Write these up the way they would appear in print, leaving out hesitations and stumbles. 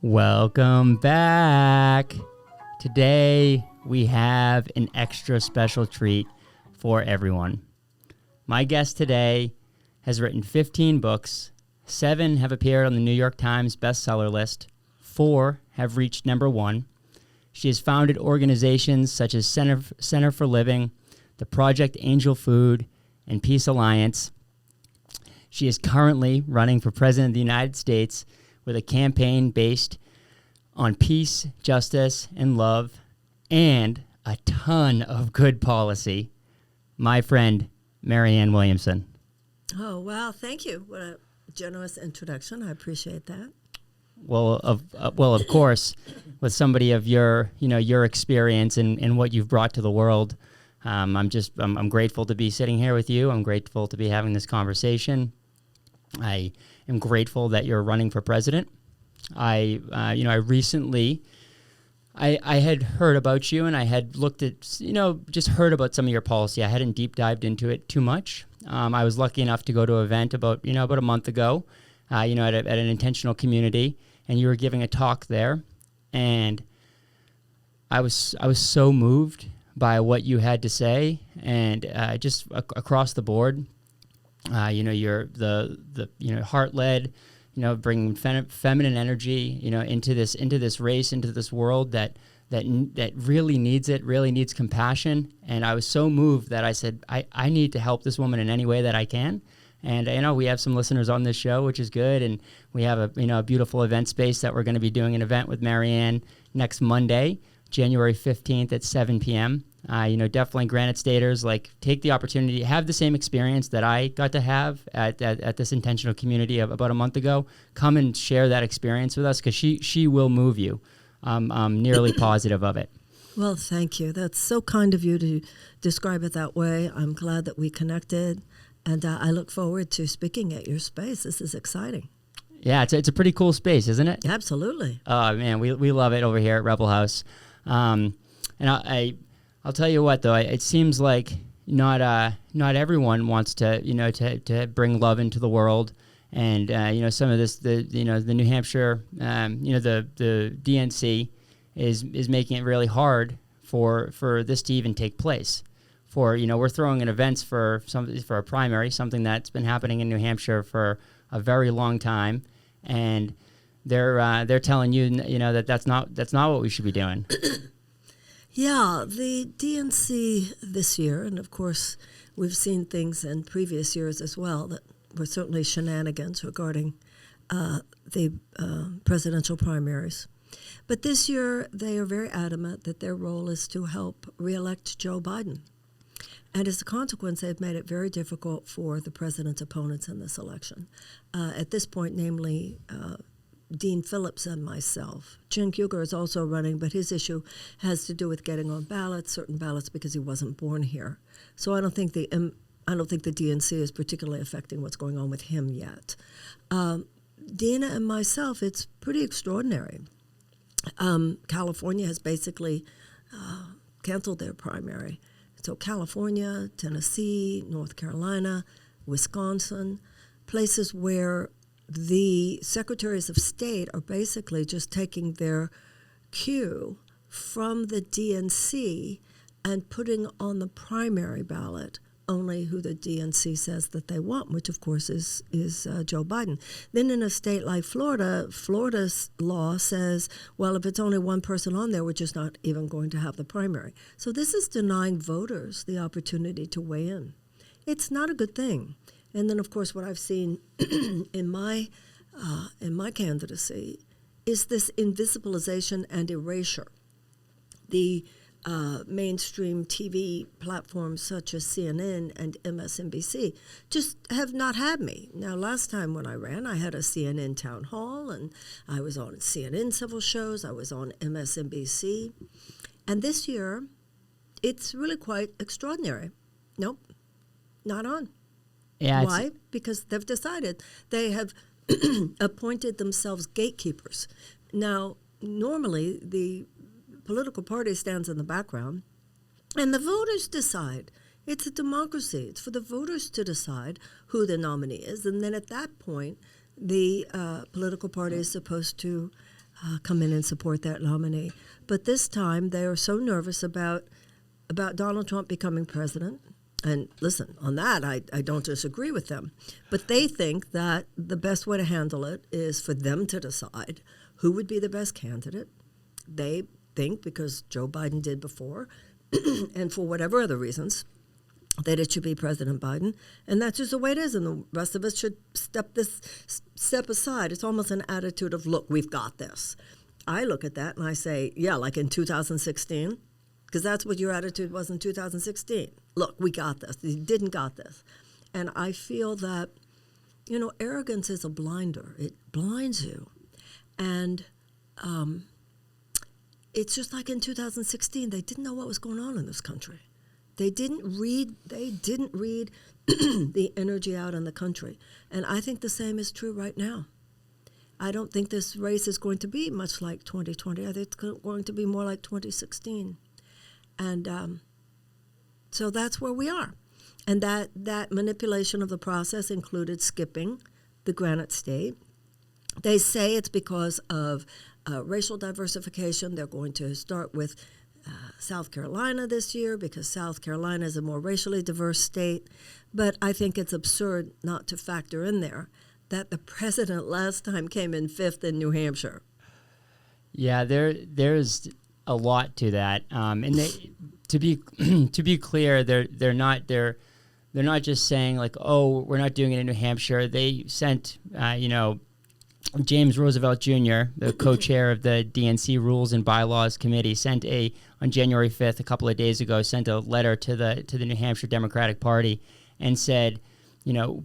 Welcome back. Today we have an extra special treat for everyone. My guest today has written 15 books. 7 have appeared on the New York Times bestseller list. 4 have reached number 1. She has founded organizations such as Center for Living, the Project Angel Food, and Peace Alliance. She is currently running for President of the United States with a campaign based on peace, justice, and love, and a ton of good policy. My friend, Marianne Williamson. Oh, wow. Thank you. What a generous introduction. I appreciate that. Well, of course, with somebody of your experience and what you've brought to the world, I'm grateful to be sitting here with you. I'm grateful to be having this conversation. I am grateful that you're running for president. I recently had heard about you, and I had looked at, just heard about some of your policy. I hadn't deep dived into it too much. I was lucky enough to go to an event about a month ago, at an intentional community, and you were giving a talk there, and I was so moved by what you had to say, and just across the board. You're the heart-led, bringing feminine energy, into this race, into this world that really needs it, really needs compassion. And I was so moved that I said, I need to help this woman in any way that I can. And we have some listeners on this show, which is good. And we have a beautiful event space that we're going to be doing an event with Marianne next Monday, January 15th at 7 p.m. Definitely Granite Staters, take the opportunity, have the same experience that I got to have at this intentional community about a month ago. Come and share that experience with us, because she will move you. I'm nearly positive of it. Well, thank you. That's so kind of you to describe it that way. I'm glad that we connected, and I look forward to speaking at your space. This is exciting. Yeah, it's a pretty cool space, isn't it? Absolutely. Oh, man, we love it over here at Rebel House. And I'll tell you what, though, it seems like not everyone wants to bring love into the world, and some of this, the New Hampshire, the DNC is making it really hard for this to even take place. We're throwing in events for a primary, something that's been happening in New Hampshire for a very long time, and they're telling you that's not what we should be doing. Yeah, the DNC this year, and of course we've seen things in previous years as well that were certainly shenanigans regarding the presidential primaries. But this year they are very adamant that their role is to help reelect Joe Biden. And as a consequence, they've made it very difficult for the president's opponents in this election. At this point, namely Dean Phillips and myself. Jen Kuger is also running, but his issue has to do with getting on certain ballots, because he wasn't born here. So I don't think the DNC is particularly affecting what's going on with him yet. Dina and myself, it's pretty extraordinary. California has basically canceled their primary. So California, Tennessee, North Carolina, Wisconsin, places where the secretaries of state are basically just taking their cue from the DNC and putting on the primary ballot only who the DNC says that they want, which of course is Joe Biden. Then in a state like Florida, Florida's law says, well, if it's only one person on there, we're just not even going to have the primary. So this is denying voters the opportunity to weigh in. It's not a good thing. And then, of course, what I've seen in my candidacy is this invisibilization and erasure. The mainstream TV platforms such as CNN and MSNBC just have not had me. Now, last time when I ran, I had a CNN town hall, and I was on CNN several shows. I was on MSNBC. And this year, it's really quite extraordinary. Nope, not on. Yeah, why? Because they've decided they have appointed themselves gatekeepers. Now, normally the political party stands in the background, and the voters decide. It's a democracy. It's for the voters to decide who the nominee is, and then at that point, the political party is supposed to come in and support that nominee. But this time they are so nervous about Donald Trump becoming president. And listen, on that, I don't disagree with them. But they think that the best way to handle it is for them to decide who would be the best candidate. They think, because Joe Biden did before, and for whatever other reasons, that it should be President Biden. And that's just the way it is. And the rest of us should step aside. It's almost an attitude of, look, we've got this. I look at that and I say, yeah, like in 2016, because that's what your attitude was in 2016. Look, we got this. You didn't got this. And I feel that, arrogance is a blinder. It blinds you. And it's just like in 2016, they didn't know what was going on in this country. They didn't read the energy out in the country. And I think the same is true right now. I don't think this race is going to be much like 2020. I think it's going to be more like 2016. And so that's where we are. And that manipulation of the process included skipping the Granite State. They say it's because of racial diversification. They're going to start with South Carolina this year because South Carolina is a more racially diverse state. But I think it's absurd not to factor in there that the president last time came in 5th in New Hampshire. Yeah, there's a lot to that. And to be clear, they're not just saying like, oh, we're not doing it in New Hampshire. They sent James Roosevelt Jr., the co-chair of the DNC Rules and Bylaws Committee, on January 5th, a couple of days ago, sent a letter to the New Hampshire Democratic Party and said,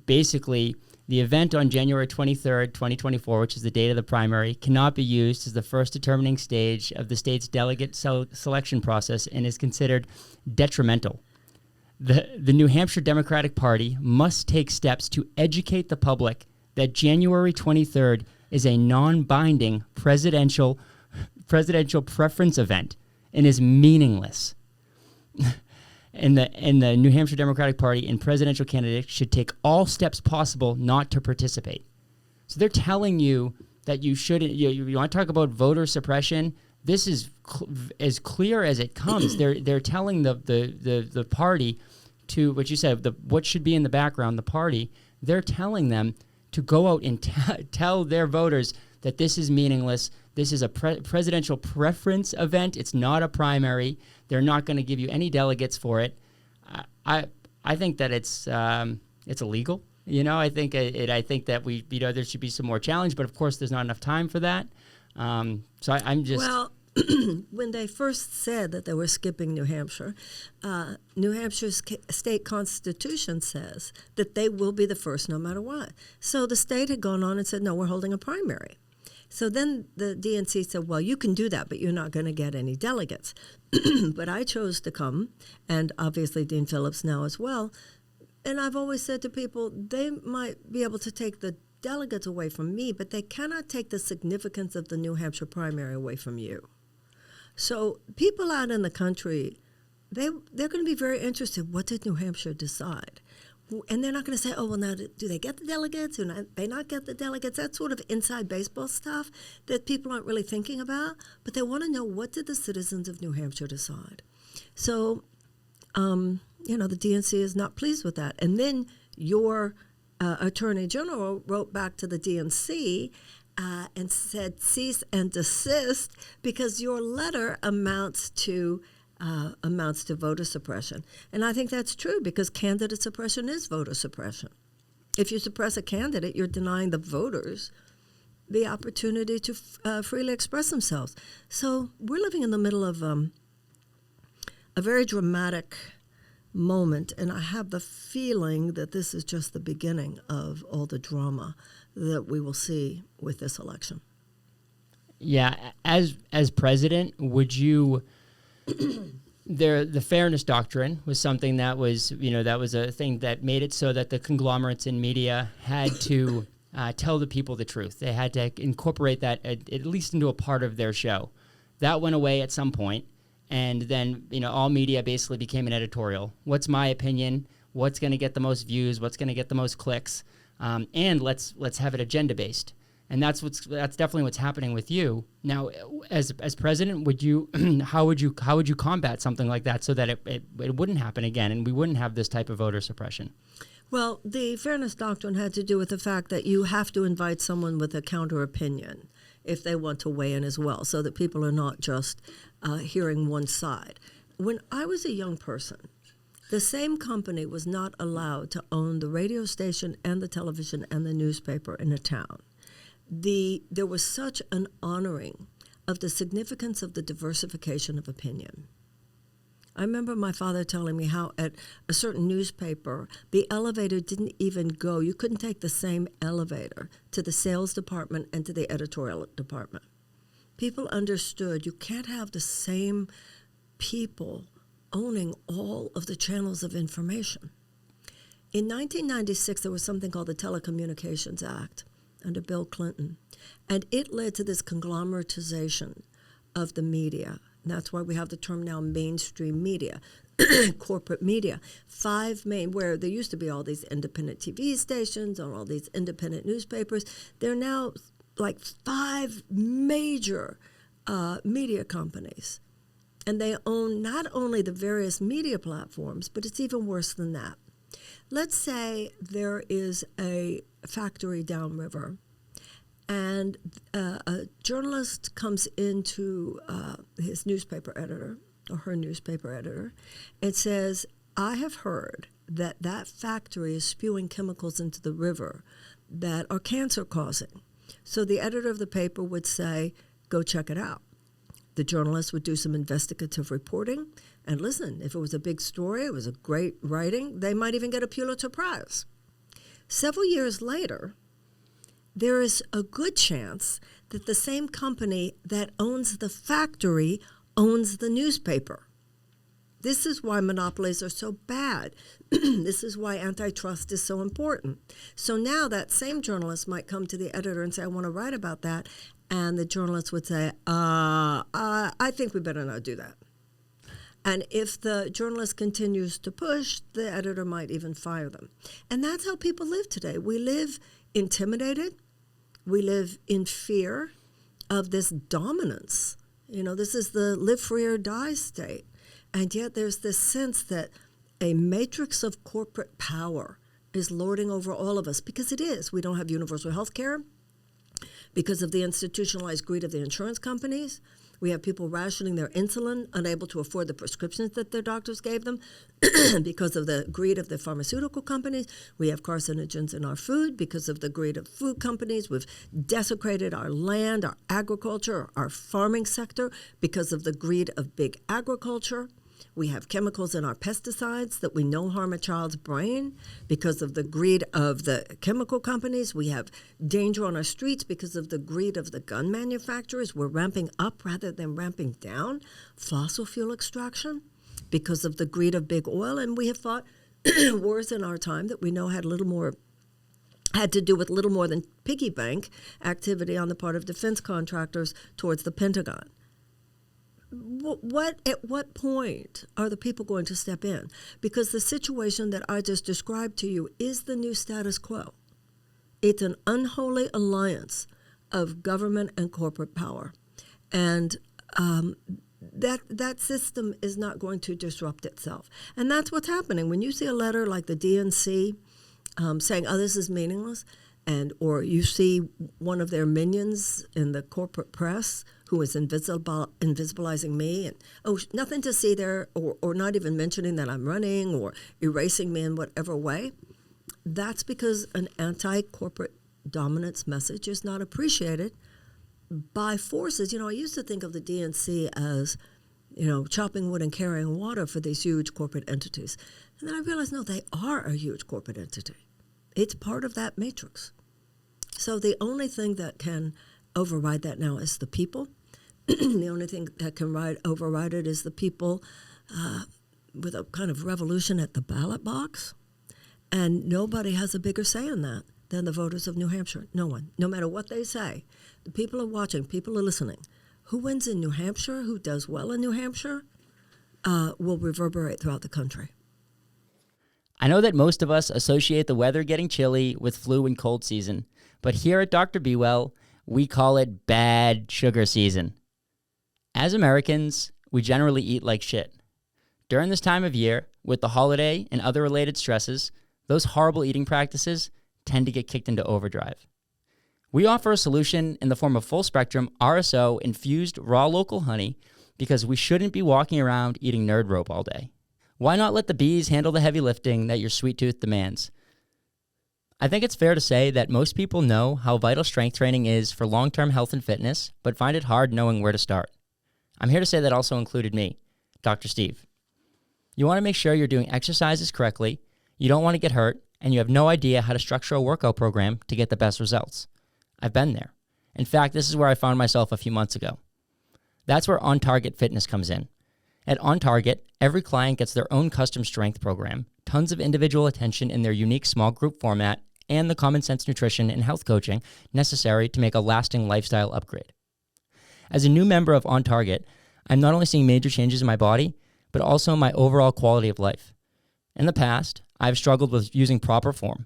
basically, the event on January 23rd, 2024, which is the date of the primary, cannot be used as the first determining stage of the state's delegate selection process and is considered detrimental. The New Hampshire Democratic Party must take steps to educate the public that January 23rd is a non-binding presidential preference event and is meaningless. And the New Hampshire Democratic Party and presidential candidates should take all steps possible not to participate. So they're telling you that you shouldn't. You want to talk about voter suppression? This is as clear as it comes. They're telling the party to what you said. What should be in the background? The party. They're telling them to go out and tell their voters that this is meaningless. This is a presidential preference event. It's not a primary. They're not going to give you any delegates for it. I think that it's illegal. I think I think that there should be some more challenge. But of course, there's not enough time for that. So I'm just when they first said that they were skipping New Hampshire, New Hampshire's state constitution says that they will be the first no matter what. So the state had gone on and said, no, we're holding a primary. So then the DNC said, well, you can do that, but you're not going to get any delegates. But I chose to come, and obviously Dean Phillips now as well. And I've always said to people, they might be able to take the delegates away from me, but they cannot take the significance of the New Hampshire primary away from you. So people out in the country, they're going to be very interested. What did New Hampshire decide? And they're not going to say, oh, well, now, do they get the delegates? Do they not get the delegates? That's sort of inside baseball stuff that people aren't really thinking about. But they want to know, what did the citizens of New Hampshire decide? So, the DNC is not pleased with that. And then your Attorney General wrote back to the DNC and said, cease and desist, because your letter amounts to voter suppression. And I think that's true, because candidate suppression is voter suppression. If you suppress a candidate, you're denying the voters the opportunity to freely express themselves. So we're living in the middle of a very dramatic moment, and I have the feeling that this is just the beginning of all the drama that we will see with this election. Yeah, as president, would you... The Fairness Doctrine was something that was, that was a thing that made it so that the conglomerates in media had to tell the people the truth. They had to incorporate that at least into a part of their show. That went away at some point, and then all media basically became an editorial. What's my opinion? What's going to get the most views? What's going to get the most clicks? And let's have it agenda based. And that's definitely what's happening with you now. As president, would you how would you combat something like that so that it wouldn't happen again and we wouldn't have this type of voter suppression? Well, the Fairness Doctrine had to do with the fact that you have to invite someone with a counter opinion if they want to weigh in as well, so that people are not just hearing one side. When I was a young person, the same company was not allowed to own the radio station and the television and the newspaper in a town. There was such an honoring of the significance of the diversification of opinion. I remember my father telling me how at a certain newspaper, the elevator didn't even go. You couldn't take the same elevator to the sales department and to the editorial department. People understood you can't have the same people owning all of the channels of information. In 1996, there was something called the Telecommunications Act under Bill Clinton, and it led to this conglomeratization of the media. And that's why we have the term now mainstream media, corporate media. 5 main, where there used to be all these independent TV stations and all these independent newspapers, there are now like 5 major media companies. And they own not only the various media platforms, but it's even worse than that. Let's say there is a factory downriver, and a journalist comes into his newspaper editor, or her newspaper editor, and says, I have heard that that factory is spewing chemicals into the river that are cancer-causing. So the editor of the paper would say, go check it out. The journalist would do some investigative reporting, and listen, if it was a big story, it was a great writing, they might even get a Pulitzer Prize. Several years later, there is a good chance that the same company that owns the factory owns the newspaper. This is why monopolies are so bad. This is why antitrust is so important. So now that same journalist might come to the editor and say, I want to write about that. And the journalist would say, I think we better not do that. And if the journalist continues to push, the editor might even fire them. And that's how people live today. We live intimidated. We live in fear of this dominance. You know, this is the live free or die state. And yet there's this sense that a matrix of corporate power is lording over all of us, because it is. We don't have universal health care because of the institutionalized greed of the insurance companies. We have people rationing their insulin, unable to afford the prescriptions that their doctors gave them because of the greed of the pharmaceutical companies. We have carcinogens in our food because of the greed of food companies. We've desecrated our land, our agriculture, our farming sector because of the greed of big agriculture. We have chemicals in our pesticides that we know harm a child's brain because of the greed of the chemical companies. We have danger on our streets because of the greed of the gun manufacturers. We're ramping up rather than ramping down fossil fuel extraction because of the greed of big oil. And we have fought wars in our time that we know had to do with little more than piggy bank activity on the part of defense contractors towards the Pentagon. At what point are the people going to step in? Because the situation that I just described to you is the new status quo. It's an unholy alliance of government and corporate power. And that system is not going to disrupt itself. And that's what's happening. When you see a letter like the DNC saying, oh, this is meaningless, or you see one of their minions in the corporate press who is invisibilizing me, and nothing to see there, or not even mentioning that I'm running or erasing me in whatever way, that's because an anti-corporate dominance message is not appreciated by forces. You know, I used to think of the DNC as, chopping wood and carrying water for these huge corporate entities. And then I realized, no, they are a huge corporate entity. It's part of that matrix. So the only thing that can override that now is the people. The only thing that can override it is the people with a kind of revolution at the ballot box. And nobody has a bigger say in that than the voters of New Hampshire. No one. No matter what they say. The people are watching. People are listening. Who wins in New Hampshire, who does well in New Hampshire, will reverberate throughout the country. I know that most of us associate the weather getting chilly with flu and cold season, but here at Dr. BeeWell, We call it bad sugar season. As Americans, we generally eat like shit. During this time of year, with the holiday and other related stresses, those horrible eating practices tend to get kicked into overdrive. We offer a solution in the form of full spectrum RSO infused raw local honey because we shouldn't be walking around eating nerd rope all day. Why not let the bees handle the heavy lifting that your sweet tooth demands? I think it's fair to say that most people know how vital strength training is for long-term health and fitness, but find it hard knowing where to start. I'm here to say that also included me, Dr. Steve. You want to make sure you're doing exercises correctly, you don't want to get hurt, and you have no idea how to structure a workout program to get the best results. I've been there. In fact, this is where I found myself a few months ago. That's where On Target Fitness comes in. At On Target, every client gets their own custom strength program, tons of individual attention in their unique small group format, and the common sense nutrition and health coaching necessary to make a lasting lifestyle upgrade. As a new member of On Target, I'm not only seeing major changes in my body, but also my overall quality of life. In the past, I've struggled with using proper form.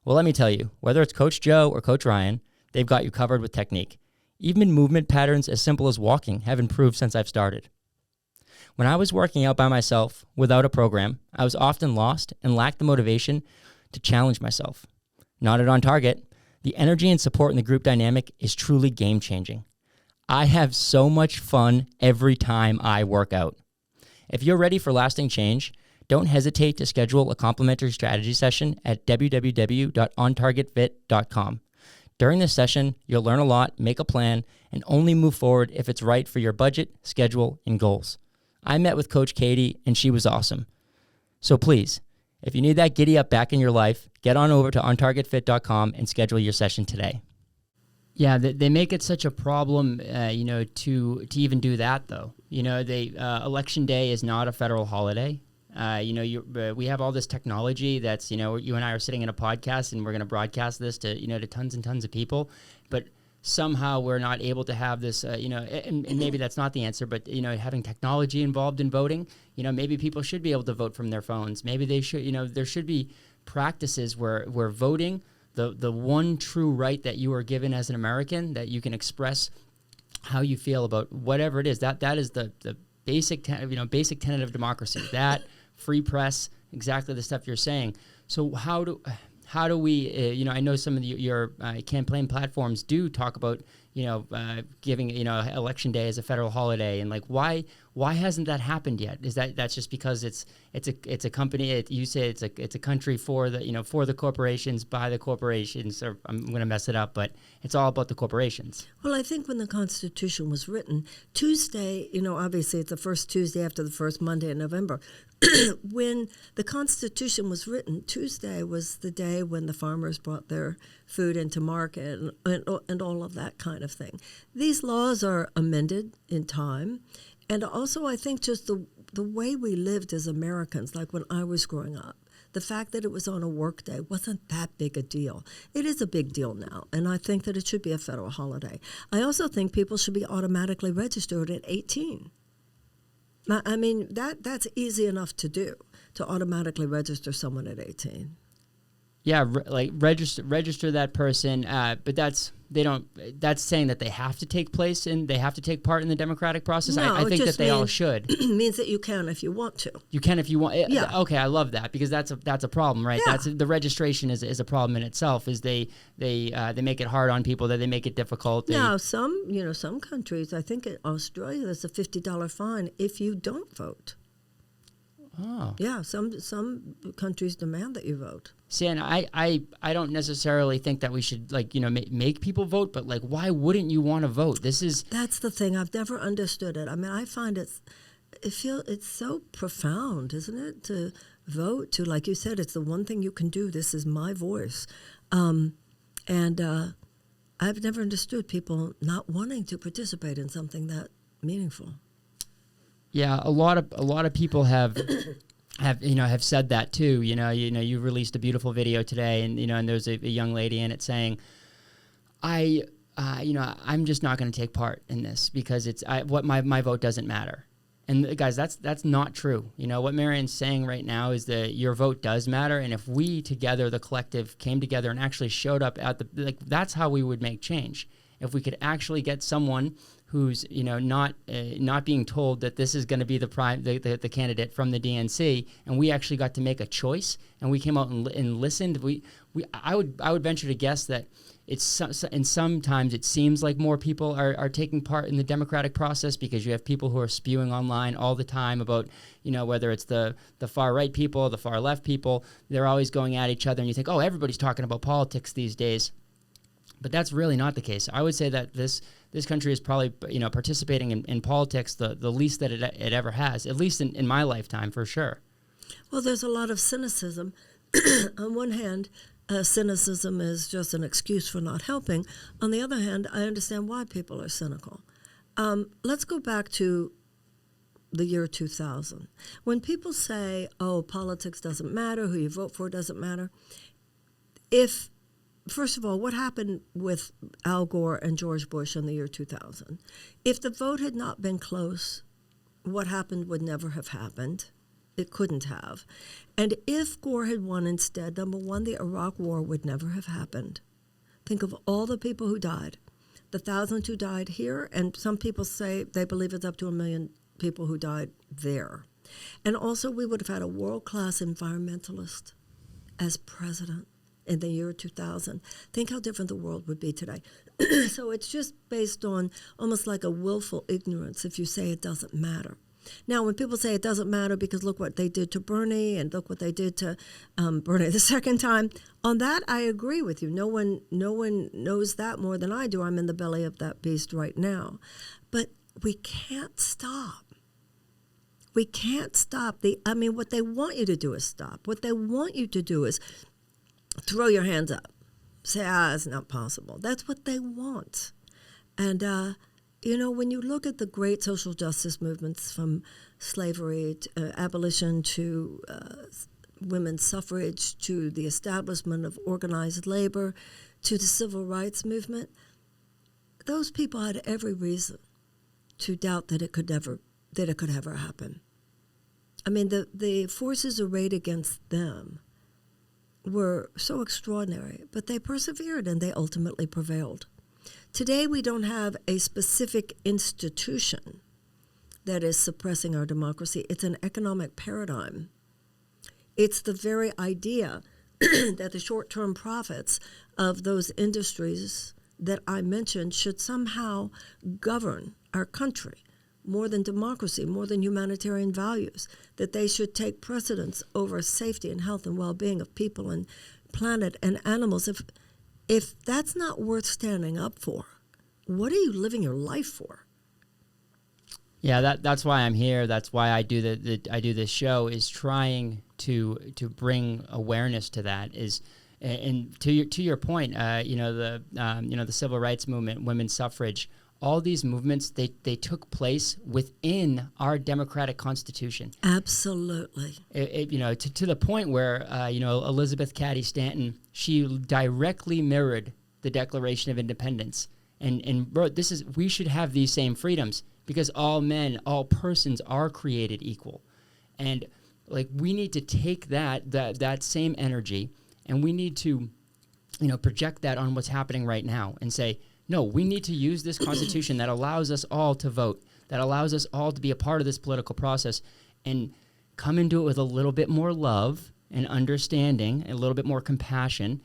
Well, let me tell you, whether it's Coach Joe or Coach Ryan, they've got you covered with technique. Even movement patterns as simple as walking have improved since I've started. When I was working out by myself, without a program, I was often lost and lacked the motivation to challenge myself. Not at On Target. The energy and support in the group dynamic is truly game-changing. I have so much fun every time I work out. If you're ready for lasting change, don't hesitate to schedule a complimentary strategy session at www.ontargetfit.com. During this session, you'll learn a lot, make a plan, and only move forward if it's right for your budget, schedule, and goals. I met with Coach Katie, and she was awesome. So please, if you need that giddy up back in your life, get on over to ontargetfit.com and schedule your session today. Yeah, they make it such a problem, to even do that, though. Election day is not a federal holiday. We have all this technology that's, you and I are sitting in a podcast and we're going to broadcast this to tons and tons of people, but somehow we're not able to have this, and maybe that's not the answer, but, having technology involved in voting, maybe people should be able to vote from their phones. Maybe they should, there should be practices where voting, the one true right that you are given as an American, that you can express how you feel about whatever it is, that is the basic tenet of democracy, that free press, exactly the stuff you're saying. So how do we, I know some of your campaign platforms do talk about, giving, election day as a federal holiday, and why hasn't that happened yet? Is that's just because it's a company, you say it's a country for the corporations, by the corporations, or I'm going to mess it up, but it's all about the corporations. Well, I think when the Constitution was written, Tuesday, obviously it's the first Tuesday after the first Monday in November. When the Constitution was written, Tuesday was the day when the farmers brought their food into market and all of that kind of thing. These laws are amended in time. And also I think just the way we lived as Americans, like when I was growing up, the fact that it was on a work day wasn't that big a deal. It is a big deal now, and I think that it should be a federal holiday. I also think people should be automatically registered at 18. I mean, that's easy enough to do, to automatically register someone at 18. Yeah, register that person, but that's saying that they have to take part in the democratic process. No, I think that they all should. It means that you can if you want to. You can if you want. Yeah. Okay, I love that, because that's a problem, right? Yeah. That's the registration is a problem in itself. Is they make it hard on people, that they make it difficult. Now, some countries, I think in Australia, there's a $50 fine if you don't vote. Oh. Yeah, some countries demand that you vote. See, and I don't necessarily think that we should make people vote, but why wouldn't you want to vote? That's the thing. I've never understood it. I mean, I find it's so profound, isn't it? To vote, to, like you said, it's the one thing you can do. This is my voice, and I've never understood people not wanting to participate in something that meaningful. Yeah, a lot of people have said that too. You released a beautiful video today, and there's a young lady in it saying, I'm just not going to take part in this because my vote doesn't matter. And guys, that's not true. What Marianne's saying right now is that your vote does matter, and if we together, the collective, came together and actually showed up at that's how we would make change. if we could actually get someone who's not being told that this is going to be the candidate from the DNC, and we actually got to make a choice, and we came out and listened. I would venture to guess that and sometimes it seems like more people are taking part in the democratic process, because you have people who are spewing online all the time about, whether it's the far right people, the far left people, they're always going at each other, and you think, oh, everybody's talking about politics these days. But that's really not the case. I would say that this country is probably, participating in politics the least that it ever has, at least in my lifetime, for sure. Well, there's a lot of cynicism. On one hand, cynicism is just an excuse for not helping. On the other hand, I understand why people are cynical. Let's go back to the year 2000. When people say, oh, politics doesn't matter, who you vote for doesn't matter, first of all, what happened with Al Gore and George Bush in the year 2000? If the vote had not been close, what happened would never have happened. It couldn't have. And if Gore had won instead, number one, the Iraq War would never have happened. Think of all the people who died, the thousands who died here, and some people say they believe it's up to 1 million people who died there. And also, we would have had a world-class environmentalist as president in the year 2000. Think how different the world would be today. So it's just based on almost like a willful ignorance if you say it doesn't matter. Now, when people say it doesn't matter because look what they did to Bernie and look what they did to Bernie the second time, on that I agree with you. No one knows that more than I do. I'm in the belly of that beast right now. But we can't stop. We can't stop. What they want you to do is stop. What they want you to do is throw your hands up. Say, it's not possible. That's what they want. And when you look at the great social justice movements from slavery to abolition to women's suffrage to the establishment of organized labor to the civil rights movement, those people had every reason to doubt that it could ever happen. I mean, the forces arrayed against them were so extraordinary, but they persevered and they ultimately prevailed. Today, we don't have a specific institution that is suppressing our democracy. It's an economic paradigm. It's the very idea that the short-term profits of those industries that I mentioned should somehow govern our country more than democracy, more than humanitarian values, that they should take precedence over safety and health and well-being of people and planet and animals. If that's not worth standing up for, what are you living your life for? Yeah, that's why I'm here. That's why I do I do this show, is trying to bring awareness to that. And to your point, the civil rights movement, women's suffrage, all these movements, they took place within our democratic constitution. Absolutely. To the point where Elizabeth Cady Stanton, she directly mirrored the Declaration of Independence and wrote, we should have these same freedoms because all men, all persons are created equal. And we need to take that same energy and we need to project that on what's happening right now and say, no, we need to use this Constitution that allows us all to vote, that allows us all to be a part of this political process, and come into it with a little bit more love and understanding, and a little bit more compassion,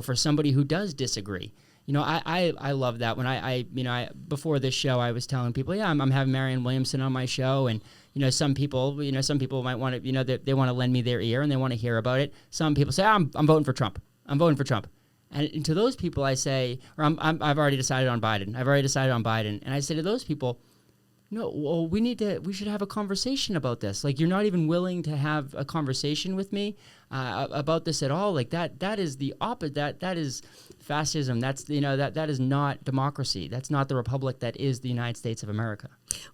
for somebody who does disagree. I love that. When I before this show, I was telling people, I'm having Marianne Williamson on my show, and some people might want to, they want to lend me their ear and they want to hear about it. Some people say, I'm voting for Trump. I'm voting for Trump. And to those people, I say, or I've already decided on Biden. And I say to those people, no, well, we should have a conversation about this. You're not even willing to have a conversation with me about this at all. That is the opposite. That is fascism. That's, that is not democracy. That's not the republic that is the United States of America.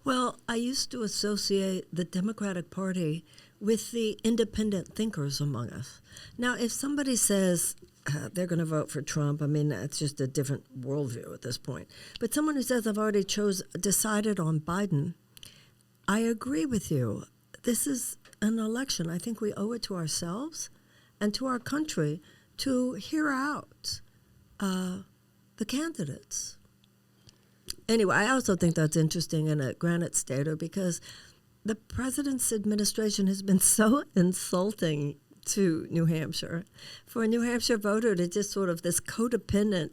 Well, I used to associate the Democratic Party with the independent thinkers among us. Now, if somebody says they're going to vote for Trump, that's just a different worldview at this point. But someone who says, I've already decided on Biden, I agree with you. This is an election. I think we owe it to ourselves and to our country to hear out the candidates. Anyway, I also think that's interesting in a Granite Stater because the president's administration has been so insulting to New Hampshire. For a New Hampshire voter to just sort of this codependent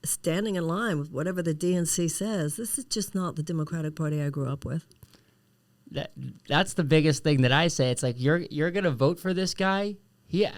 standing in line with whatever the DNC says, this is just not the Democratic Party I grew up with. That's the biggest thing that I say. It's like, you're going to vote for this guy?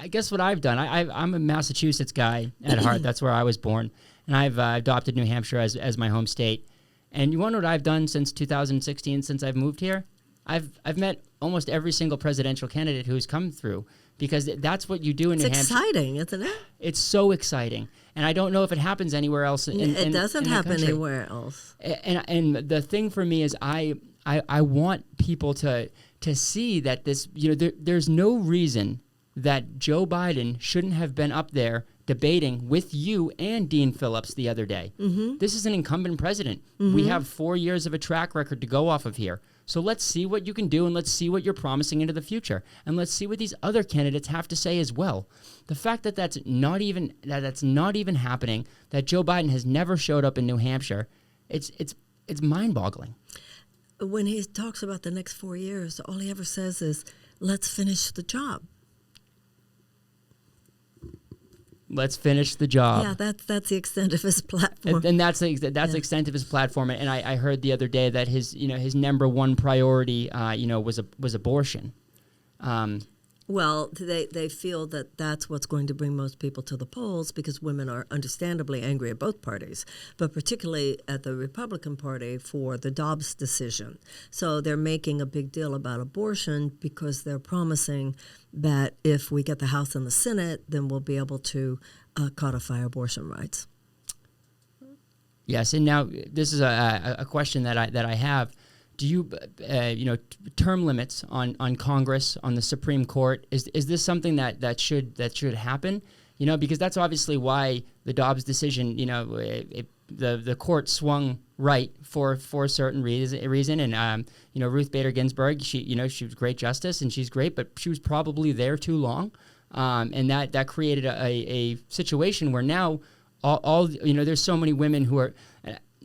Guess what I've done? I'm a Massachusetts guy at heart. That's where I was born. And I've adopted New Hampshire as my home state. And you want to know what I've done since 2016, since I've moved here? I've met almost every single presidential candidate who's come through, because that's what you do in New Hampshire. It's exciting, isn't it? It's so exciting. And I don't know if it happens anywhere else it doesn't happen anywhere else. And the thing for me is I want people to see that this, there's no reason that Joe Biden shouldn't have been up there debating with you and Dean Phillips the other day. Mm-hmm. This is an incumbent president. Mm-hmm. We have 4 years of a track record to go off of here. So let's see what you can do, and let's see what you're promising into the future, and let's see what these other candidates have to say as well. The fact that that's not even happening, that Joe Biden has never showed up in New Hampshire, it's mind-boggling. When he talks about the next 4 years, all he ever says is, "Let's finish the job." Let's finish the job. Yeah, that's the extent of his platform. And that's the extent of his platform. And I heard the other day that his number one priority was abortion. Well, they feel that that's what's going to bring most people to the polls, because women are understandably angry at both parties, but particularly at the Republican Party for the Dobbs decision. So they're making a big deal about abortion because they're promising that if we get the House and the Senate, then we'll be able to codify abortion rights. Yes, and now this is a question that I have. Do you, term limits on Congress, on the Supreme Court, is this something that should happen? Because that's obviously why the Dobbs decision, the court swung right for a certain reason. And Ruth Bader Ginsburg, she was a great justice and she's great, but she was probably there too long, and that created a situation where now all there's so many women who are.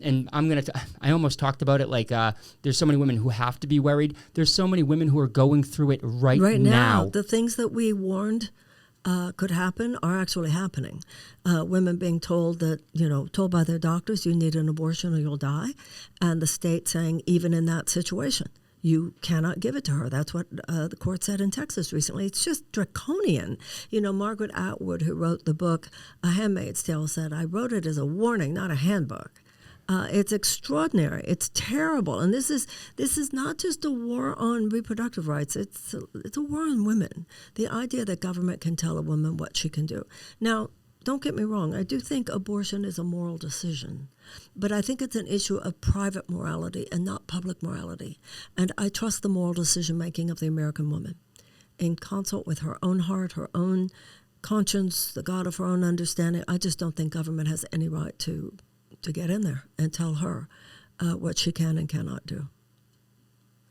And I almost talked about it like there's so many women who have to be worried. There's so many women who are going through it right now. The things that we warned could happen are actually happening. Women being told told by their doctors, you need an abortion or you'll die. And the state saying, even in that situation, you cannot give it to her. That's what the court said in Texas recently. It's just draconian. Margaret Atwood, who wrote the book A Handmaid's Tale, said, I wrote it as a warning, not a handbook. It's extraordinary. It's terrible, and this is not just a war on reproductive rights. It's a war on women. The idea that government can tell a woman what she can do. Now, don't get me wrong. I do think abortion is a moral decision, but I think it's an issue of private morality and not public morality. And I trust the moral decision making of the American woman, in consult with her own heart, her own conscience, the God of her own understanding. I just don't think government has any right to get in there and tell her what she can and cannot do.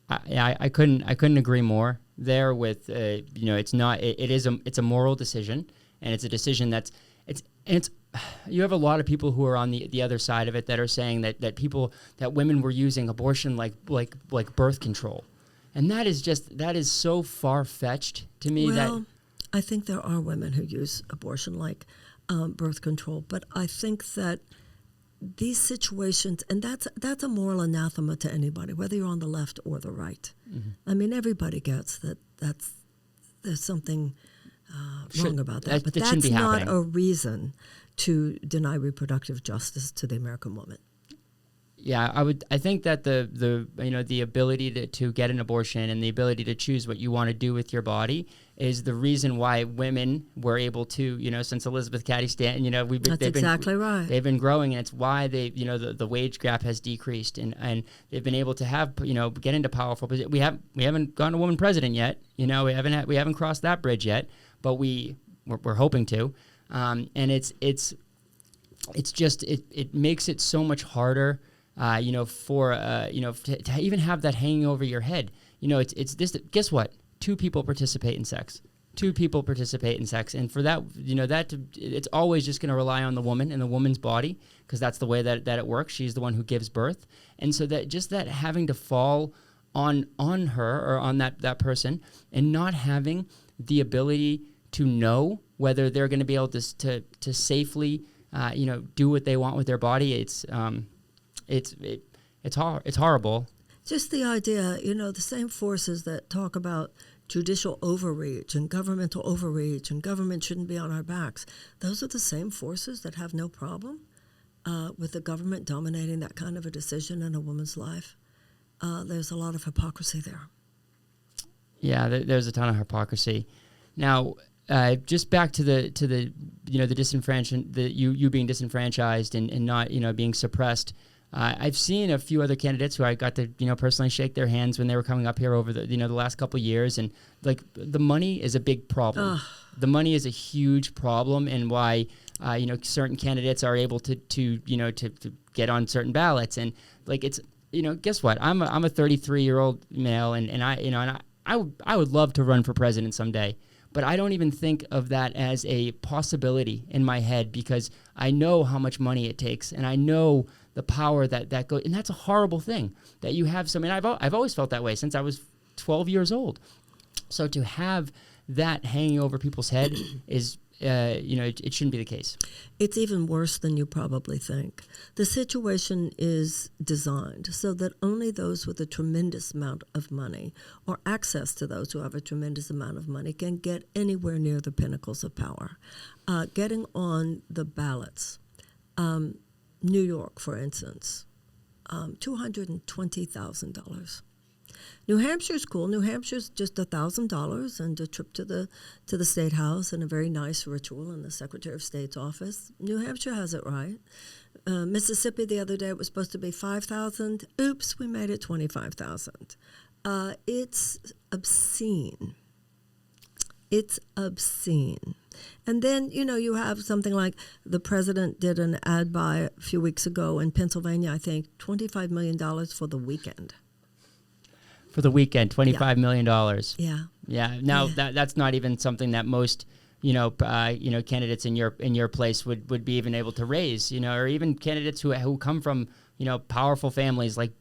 I couldn't agree more there with it's a moral decision, and it's a decision that's you have a lot of people who are on the other side of it that are saying that women were using abortion like birth control, and that is so far-fetched to me. Well, I think there are women who use abortion like birth control, but I think that these situations, and that's a moral anathema to anybody, whether you're on the left or the right. Mm-hmm. I mean, everybody gets that. There's something wrong about that, but that's not a reason to deny reproductive justice to the American woman. Yeah, I think that the ability to get an abortion and the ability to choose what you want to do with your body is the reason why women were able to, since Elizabeth Cady Stanton, exactly right. They've been growing, and it's why the wage gap has decreased, and they've been able to have, get into powerful positions. We haven't gotten a woman president yet, we haven't crossed that bridge yet, but we're hoping to, and it makes it so much harder. To even have that hanging over your head. It's this. Guess what? 2 people participate in sex. two people participate in sex, and for that, it's always just going to rely on the woman and the woman's body, because that's the way that it works. She's the one who gives birth, and so that having to fall on her or on that person, and not having the ability to know whether they're going to be able to safely do what they want with their body. It's horrible. Just the idea, the same forces that talk about judicial overreach and governmental overreach and government shouldn't be on our backs, those are the same forces that have no problem with the government dominating that kind of a decision in a woman's life. There's a lot of hypocrisy there. Yeah, there's a ton of hypocrisy. Now, just back to the disenfranchised, you being disenfranchised and not being suppressed. I've seen a few other candidates who I got to personally shake their hands when they were coming up here over the last couple of years, and like the money is a big problem. The money is a huge problem, and why certain candidates are able to get on certain ballots, and like it's guess what? I'm a 33-year-old male, and I would love to run for president someday. But I don't even think of that as a possibility in my head, because I know how much money it takes, and I know the power that goes, and that's a horrible thing that you have. So, I mean, I've always felt that way since I was 12 years old. So to have that hanging over people's head is, it shouldn't be the case. It's even worse than you probably think. The situation is designed so that only those with a tremendous amount of money, or access to those who have a tremendous amount of money, can get anywhere near the pinnacles of power. Getting on the ballots. New York, for instance, $220,000. New Hampshire's cool. New Hampshire's just $1,000 and a trip to the State House and a very nice ritual in the Secretary of State's office. New Hampshire has it right. Mississippi the other day, it was supposed to be $5,000. Oops, we made it $25,000. It's obscene. It's obscene. And then, you have something like the president did an ad buy a few weeks ago in Pennsylvania, I think, $25 million for the weekend. For the weekend, $25 million. Yeah. Yeah. Now that's not even something that most candidates in your place would be even able to raise. Or even candidates who come from powerful families like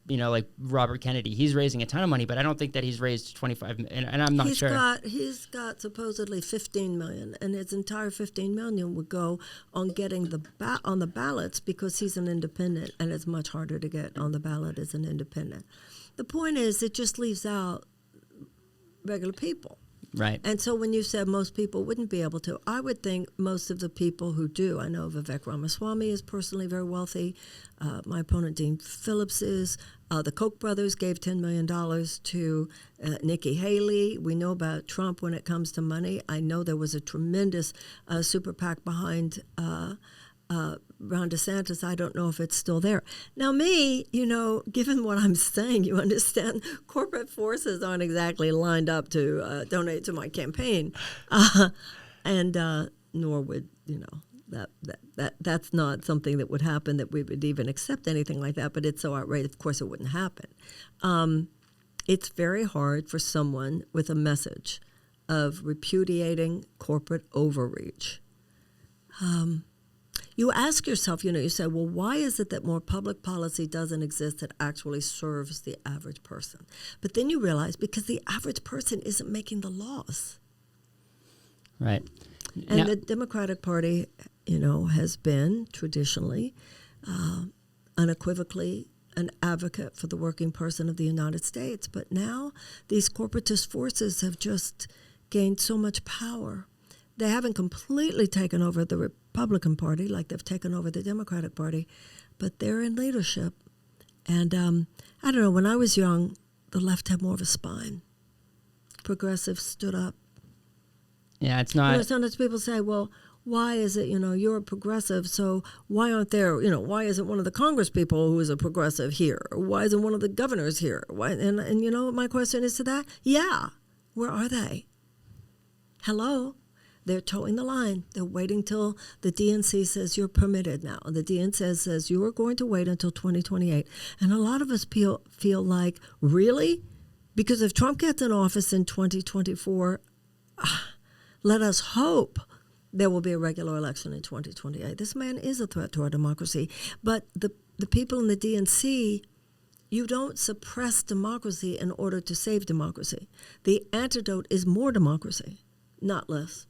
Robert Kennedy. He's raising a ton of money, but I don't think that he's raised 25. And I'm not sure. He's got supposedly $15 million, and his entire $15 million would go on getting on the ballots, because he's an independent, and it's much harder to get on the ballot as an independent. The point is, it just leaves out regular people. Right. And so when you said most people wouldn't be able to, I would think most of the people who do. I know Vivek Ramaswamy is personally very wealthy. My opponent, Dean Phillips, is. The Koch brothers gave $10 million to Nikki Haley. We know about Trump when it comes to money. I know there was a tremendous super PAC behind Ron DeSantis. I don't know if it's still there. Now, me, given what I'm saying, you understand, corporate forces aren't exactly lined up to donate to my campaign, and nor would that's not something that would happen, that we would even accept anything like that. But it's so outrageous. Of course, it wouldn't happen. It's very hard for someone with a message of repudiating corporate overreach. You ask yourself, you say, well, why is it that more public policy doesn't exist that actually serves the average person? But then you realize, because the average person isn't making the laws. Right. And the Democratic Party, has been traditionally, unequivocally an advocate for the working person of the United States. But now these corporatist forces have just gained so much power. They haven't completely taken over the Republican Party like they've taken over the Democratic Party, but they're in leadership. And I don't know, when I was young, the left had more of a spine. Progressives stood up. Yeah, it's not. Sometimes people say, well, why is it, you're a progressive, so why aren't there, why isn't one of the Congress people who is a progressive here? Why isn't one of the governors here? Why? And you know what my question is to that? Yeah, where are they? Hello? They're towing the line. They're waiting till the DNC says you're permitted now. The DNC says you are going to wait until 2028. And a lot of us feel like, really? Because if Trump gets in office in 2024, let us hope there will be a regular election in 2028. This man is a threat to our democracy. But the people in the DNC, you don't suppress democracy in order to save democracy. The antidote is more democracy, not less.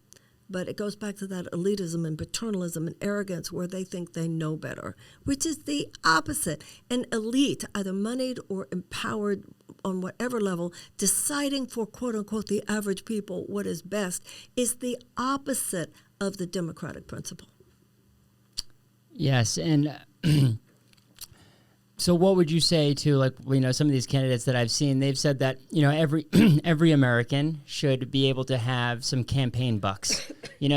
But it goes back to that elitism and paternalism and arrogance where they think they know better, which is the opposite. An elite, either moneyed or empowered on whatever level, deciding for, quote unquote, the average people what is best is the opposite of the democratic principle. Yes, and so what would you say to, like, some of these candidates that I've seen? They've said that every every American should be able to have some campaign bucks.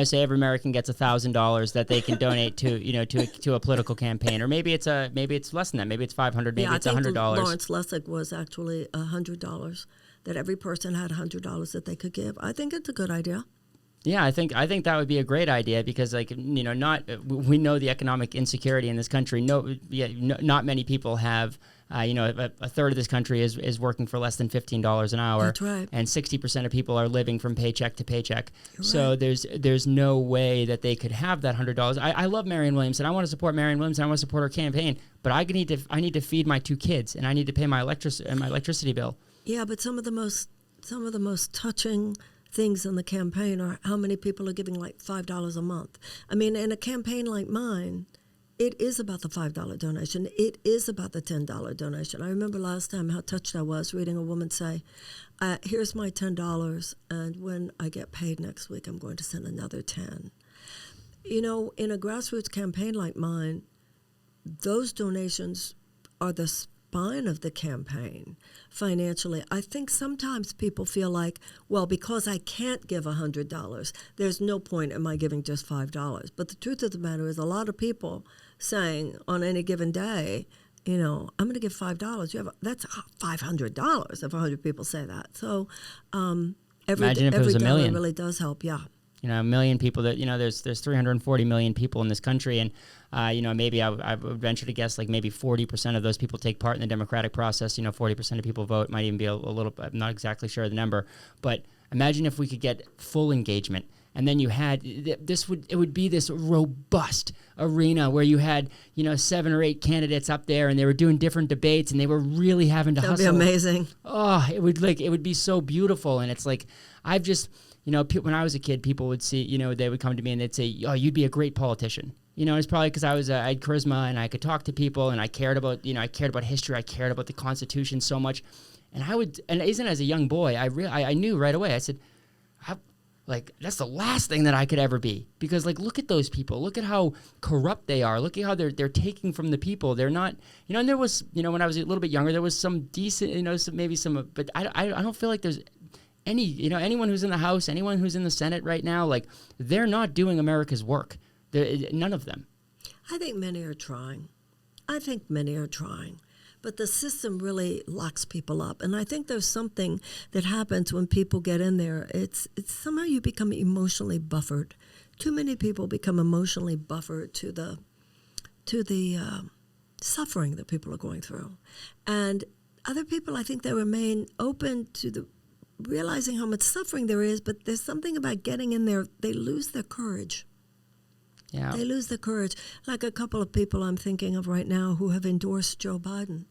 Say every American gets $1,000 that they can donate to a political campaign, or maybe it's less than that. Maybe it's $500. Maybe it's $100. Lawrence Lessig was actually $100. That every person had $100 that they could give. I think it's a good idea. Yeah, I think that would be a great idea because, we know the economic insecurity in this country. Not many people have. A third of this country is working for less than $15 an hour. That's right. And 60% of people are living from paycheck to paycheck. You're so right. there's no way that they could have that $100. I love Marianne Williamson. I want to support Marianne Williamson. I want to support her campaign. But I need to feed my 2 kids, and I need to pay my electricity bill. Yeah, but some of the most touching things in the campaign are how many people are giving like $5 a month. I mean, in a campaign like mine, it is about the $5 donation. It is about the $10 donation. I remember last time how touched I was reading a woman say, here's my $10, and when I get paid next week, I'm going to send another $10. In a grassroots campaign like mine, those donations are the spine of the campaign financially. I think sometimes people feel like, well, because I can't give $100, there's no point in my giving just $5. But the truth of the matter is a lot of people saying on any given day, I'm going to give $5. That's $500 if 100 people say that. So Imagine if it was every a million. dollar really does help, yeah. A million people that, there's 340 million people in this country. And, maybe I would venture to guess like maybe 40% of those people take part in the democratic process. 40% of people vote, might even be a little, I'm not exactly sure of the number. But imagine if we could get full engagement. And then you had, it would be this robust arena where you had, 7 or 8 candidates up there and they were doing different debates and they were really having to hustle. That'd be amazing. Oh, it would be so beautiful. And it's like, I've just, when I was a kid, people would see, they would come to me and they'd say, oh, you'd be a great politician. It's probably because I had charisma and I could talk to people and I cared about, history. I cared about the Constitution so much. And even as a young boy, I knew right away. I said, that's the last thing that I could ever be. Because, look at those people. Look at how corrupt they are. Look at how they're taking from the people. They're not, and there was, when I was a little bit younger, there was some decent, but I don't feel like there's anyone who's in the House, anyone who's in the Senate right now, they're not doing America's work. None of them. I think many are trying. But the system really locks people up. And I think there's something that happens when people get in there. It's somehow you become emotionally buffered. Too many people become emotionally buffered to the suffering that people are going through. And other people, I think they remain open to realizing how much suffering there is, but there's something about getting in there, they lose their courage. Yeah. They lose their courage. Like a couple of people I'm thinking of right now who have endorsed Joe Biden.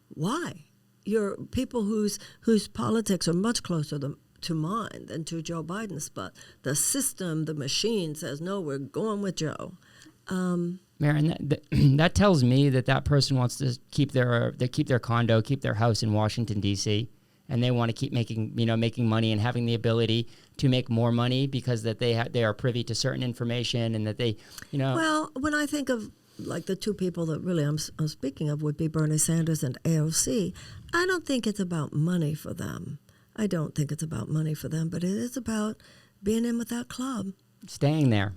Why? You're people whose politics are much closer to mine than to Joe Biden's, but the system, the machine says, no, we're going with Joe. Marianne, that tells me that person wants to keep their condo, keep their house in Washington, D.C., and they want to keep making money and having the ability to make more money because that they are privy to certain information and that they. Well, when I think of the 2 people that really I'm speaking of would be Bernie Sanders and AOC, I don't think it's about money for them. But it is about being in with that club. Staying there,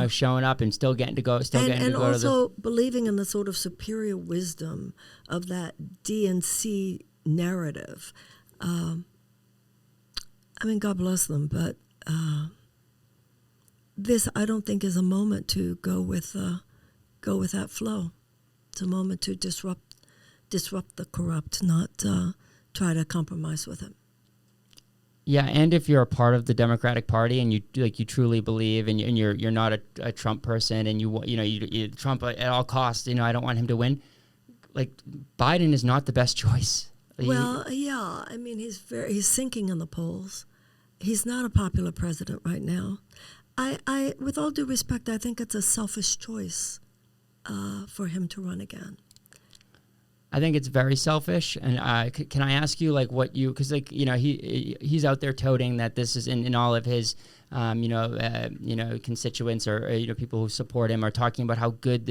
showing up and still getting to go. And also believing in the sort of superior wisdom of that DNC narrative. God bless them, but this I don't think is a moment to go with that flow. It's a moment to disrupt the corrupt, not try to compromise with it. Yeah, and if you're a part of the Democratic Party and you truly believe and you're not a Trump person and you Trump at all costs, I don't want him to win. Like, Biden is not the best choice. Well, yeah, I mean he's sinking in the polls. He's not a popular president right now. I with all due respect, I think it's a selfish choice for him to run again. I think it's very selfish, and can I ask you what you, because he's out there toting that this is in all of his constituents or people who support him are talking about how good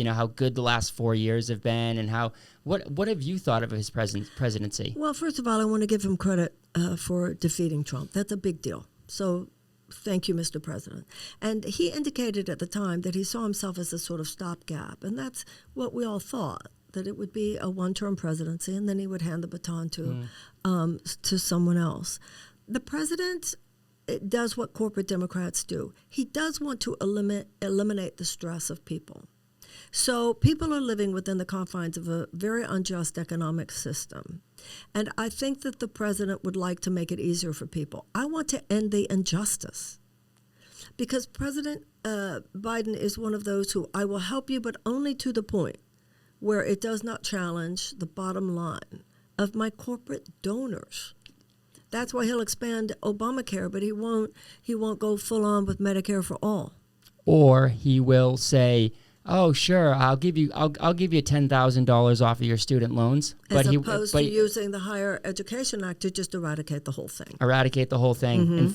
how good the last 4 years have been, and how what have you thought of his presidency? Well, first of all, I want to give him credit for defeating Trump. That's a big deal. So thank you, Mr. President. And he indicated at the time that he saw himself as a sort of stopgap, and that's what we all thought, that it would be a one-term presidency, and then he would hand the baton to someone else. The president does what corporate Democrats do. He does want to eliminate the stress of people. So people are living within the confines of a very unjust economic system. And I think that the president would like to make it easier for people. I want to end the injustice. Because President Biden is one of those who, I will help you, but only to the point where it does not challenge the bottom line of my corporate donors. That's why he'll expand Obamacare, but he won't go full on with Medicare for all. Or he will say, "Oh, sure, I'll give you $10,000 off of your student loans," As opposed to using the Higher Education Act to just eradicate the whole thing. And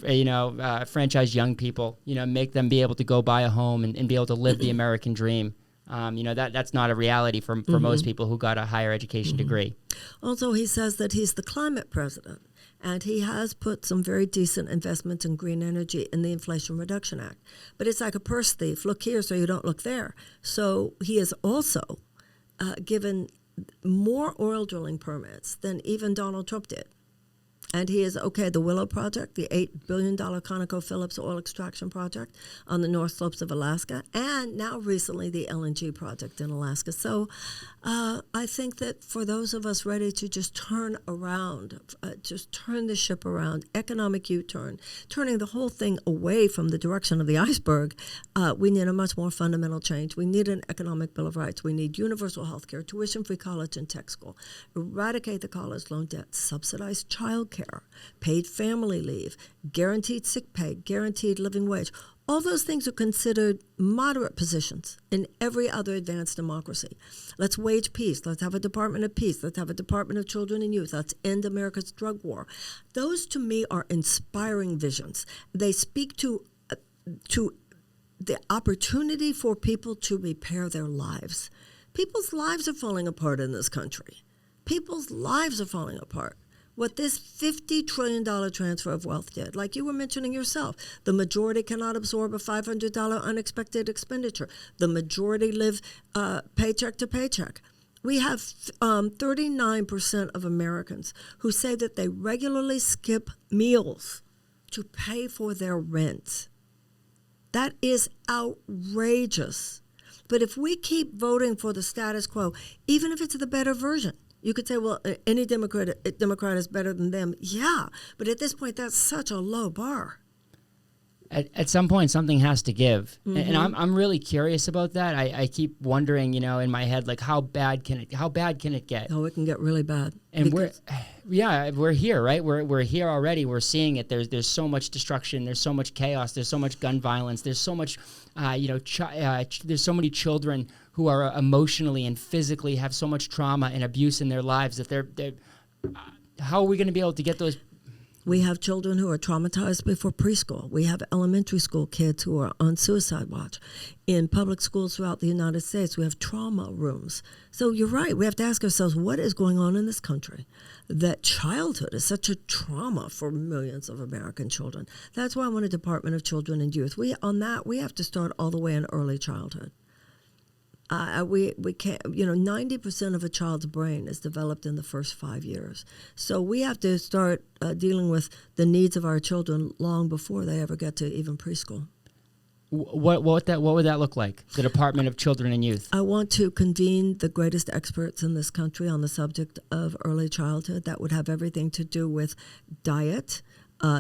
franchise young people, make them be able to go buy a home and be able to live the American dream. That's not a reality for most people who got a higher education degree. Also, he says that he's the climate president, and he has put some very decent investments in green energy in the Inflation Reduction Act. But it's like a purse thief. Look here so you don't look there. So he has also given more oil drilling permits than even Donald Trump did. And he is, the Willow Project, the $8 billion ConocoPhillips oil extraction project on the North Slopes of Alaska, and now recently the LNG project in Alaska. So I think that for those of us ready to just turn around, just turn the ship around, economic U-turn, turning the whole thing away from the direction of the iceberg, we need a much more fundamental change. We need an economic Bill of Rights. We need universal health care, tuition-free college and tech school, eradicate the college loan debt, subsidize child care, paid family leave, guaranteed sick pay, guaranteed living wage. All those things are considered moderate positions in every other advanced democracy. Let's wage peace. Let's have a Department of Peace. Let's have a Department of Children and Youth. Let's end America's drug war. Those, to me, are inspiring visions. They speak to the opportunity for people to repair their lives. People's lives are falling apart in this country. People's lives are falling apart. What this $50 trillion transfer of wealth did, like you were mentioning yourself, the majority cannot absorb a $500 unexpected expenditure. The majority live paycheck to paycheck. We have 39% of Americans who say that they regularly skip meals to pay for their rent. That is outrageous. But if we keep voting for the status quo, even if it's the better version, you could say, well, any Democrat is better than them. Yeah, but at this point, that's such a low bar. At some point, something has to give, and I'm really curious about that. I keep wondering, in my head, how bad can it get? Oh, it can get really bad. And we're here, right? We're here already. We're seeing it. There's so much destruction. There's so much chaos. There's so much gun violence. There's so much, there's so many children who are emotionally and physically have so much trauma and abuse in their lives that they're how are we going to be able to get those? We have children who are traumatized before preschool. We have elementary school kids who are on suicide watch. In public schools throughout the United States, we have trauma rooms. So you're right. We have to ask ourselves, what is going on in this country? That childhood is such a trauma for millions of American children. That's why I want a Department of Children and Youth. We have to start all the way in early childhood. We can't, 90% of a child's brain is developed in the first 5 years. So we have to start dealing with the needs of our children long before they ever get to even preschool. What would that look like, the Department of Children and Youth? I want to convene the greatest experts in this country on the subject of early childhood. That would have everything to do with diet,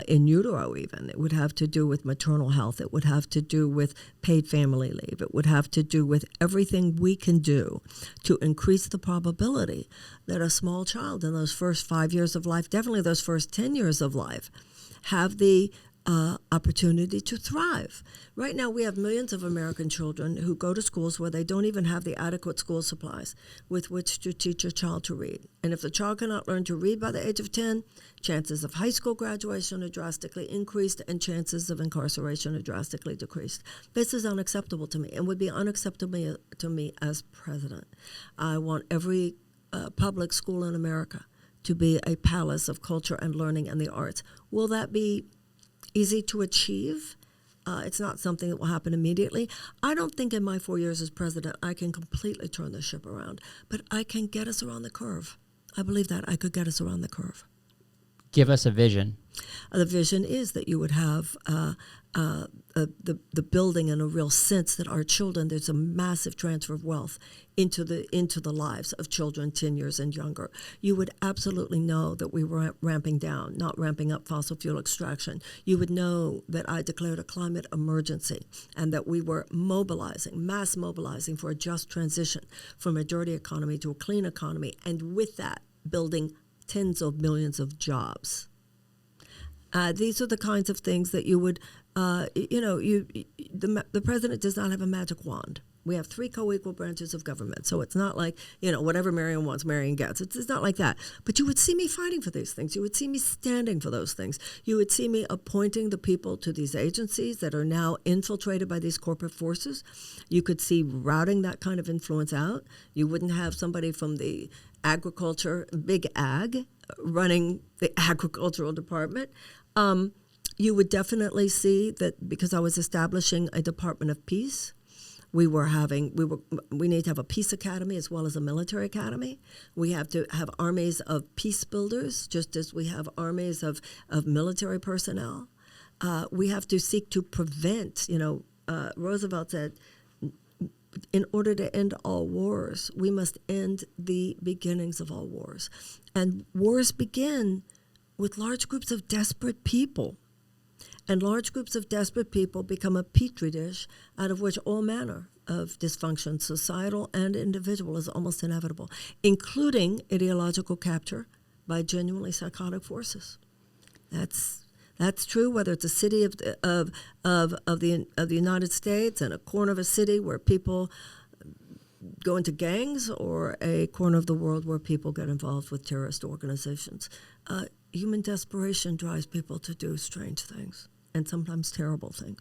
in utero even. It would have to do with maternal health. It would have to do with paid family leave. It would have to do with everything we can do to increase the probability that a small child in those first 5 years of life, definitely those first 10 years of life, have the opportunity to thrive. Right now, we have millions of American children who go to schools where they don't even have the adequate school supplies with which to teach a child to read. And if the child cannot learn to read by the age of 10, chances of high school graduation are drastically increased and chances of incarceration are drastically decreased. This is unacceptable to me and would be unacceptable to me as president. I want every public school in America to be a palace of culture and learning and the arts. Will that be easy to achieve? It's not something that will happen immediately. I don't think in my 4 years as president I can completely turn the ship around, but I can get us around the curve. I believe that I could get us around the curve. Give us a vision. The vision is that you would have the building and a real sense that our children, there's a massive transfer of wealth into the lives of children 10 years and younger. You would absolutely know that we were ramping down, not ramping up fossil fuel extraction. You would know that I declared a climate emergency and that we were mass mobilizing for a just transition from a dirty economy to a clean economy, and with that, building tens of millions of jobs. These are the kinds of things that you would, the president does not have a magic wand. We have 3 co-equal branches of government, so it's not like, whatever Marianne wants, Marianne gets. It's not like that. But you would see me fighting for these things. You would see me standing for those things. You would see me appointing the people to these agencies that are now infiltrated by these corporate forces. You could see routing that kind of influence out. You wouldn't have somebody from the agriculture, big ag, running the agricultural department. You would definitely see that because I was establishing a Department of Peace, we need to have a peace academy as well as a military academy. We have to have armies of peace builders, just as we have armies of military personnel. We have to seek to prevent, Roosevelt said, in order to end all wars, we must end the beginnings of all wars. And wars begin with large groups of desperate people. And large groups of desperate people become a petri dish out of which all manner of dysfunction, societal and individual, is almost inevitable, including ideological capture by genuinely psychotic forces. That's true whether it's a city of the United States and a corner of a city where people go into gangs, or a corner of the world where people get involved with terrorist organizations. Human desperation drives people to do strange things and sometimes terrible things.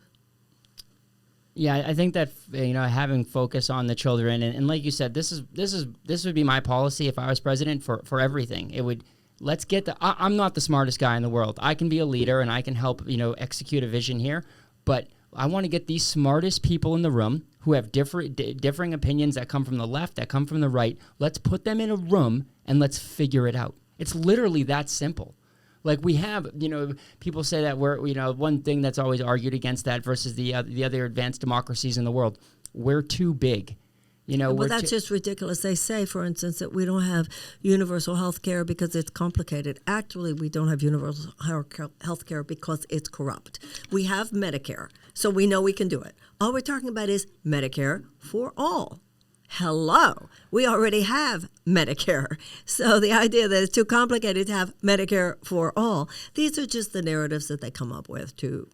Yeah, I think that having focus on the children and like you said, this would be my policy if I was president for everything. It would I'm not the smartest guy in the world. I can be a leader and I can help execute a vision here, but I want to get these smartest people in the room who have differing opinions that come from the left, that come from the right. Let's put them in a room and let's figure it out. It's literally that simple. Like we have, people say that we're, one thing that's always argued against that versus the other advanced democracies in the world, we're too big. Well, that's just ridiculous. They say, for instance, that we don't have universal health care because it's complicated. Actually, we don't have universal health care because it's corrupt. We have Medicare, so we know we can do it. All we're talking about is Medicare for all. Hello. We already have Medicare. So the idea that it's too complicated to have Medicare for all, these are just the narratives that they come up with to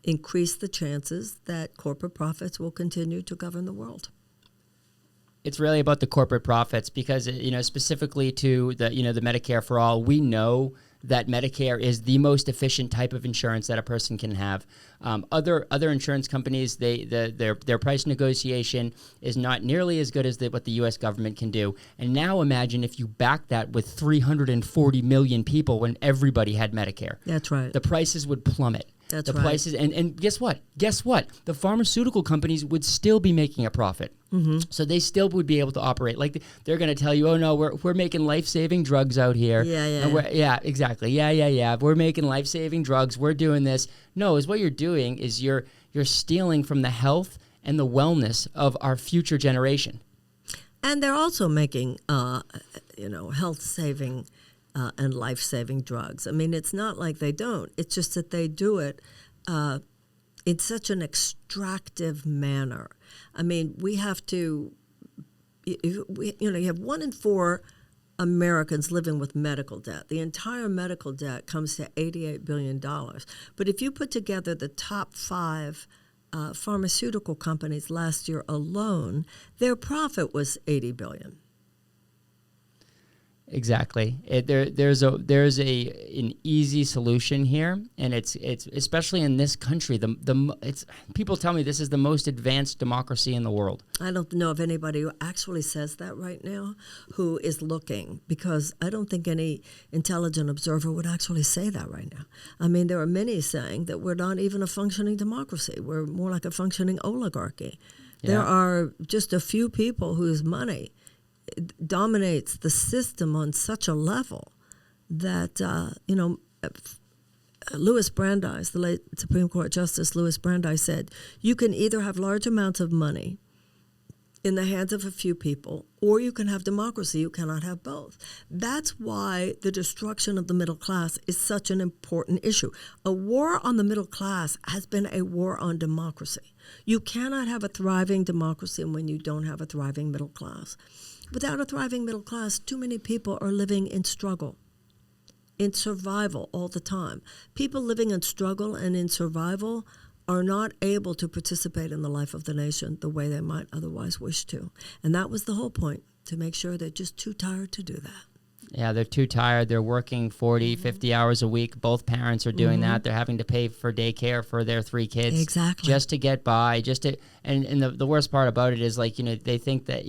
increase the chances that corporate profits will continue to govern the world. It's really about the corporate profits because, specifically to the Medicare for all, we know that Medicare is the most efficient type of insurance that a person can have. Other insurance companies, their price negotiation is not nearly as good as what the U.S. government can do. And now imagine if you back that with 340 million people when everybody had Medicare. That's right. The prices would plummet. That's the right. Prices, and guess what? The pharmaceutical companies would still be making a profit. Mm-hmm. So they still would be able to operate. Like they're going to tell you, oh no, we're making life-saving drugs out here. Yeah, exactly. Yeah. We're making life-saving drugs. We're doing this. No, is what you're doing is you're stealing from the health and the wellness of our future generation. And they're also making, health-saving and life-saving drugs. I mean, it's not like they don't. It's just that they do it in such an extractive manner. I mean, we have to, you have 1 in 4 Americans living with medical debt. The entire medical debt comes to $88 billion. But if you put together the top 5 pharmaceutical companies last year alone, their profit was $80 billion. Exactly. There's an easy solution here, and it's especially in this country. People tell me this is the most advanced democracy in the world. I don't know of anybody who actually says that right now, who is looking, because I don't think any intelligent observer would actually say that right now. I mean, there are many saying that we're not even a functioning democracy. We're more like a functioning oligarchy. Yeah. There are just a few people whose money dominates the system on such a level that, Louis Brandeis, the late Supreme Court Justice Louis Brandeis, said, you can either have large amounts of money in the hands of a few people, or you can have democracy. You cannot have both. That's why the destruction of the middle class is such an important issue. A war on the middle class has been a war on democracy. You cannot have a thriving democracy when you don't have a thriving middle class. Without a thriving middle class, too many people are living in struggle, in survival all the time. People living in struggle and in survival are not able to participate in the life of the nation the way they might otherwise wish to. And that was the whole point, to make sure they're just too tired to do that. Yeah, they're too tired. They're working 40, 50 hours a week. Both parents are doing that. They're having to pay for daycare for their 3 kids. Exactly. Just to get by. And the worst part about it is, like, they think that,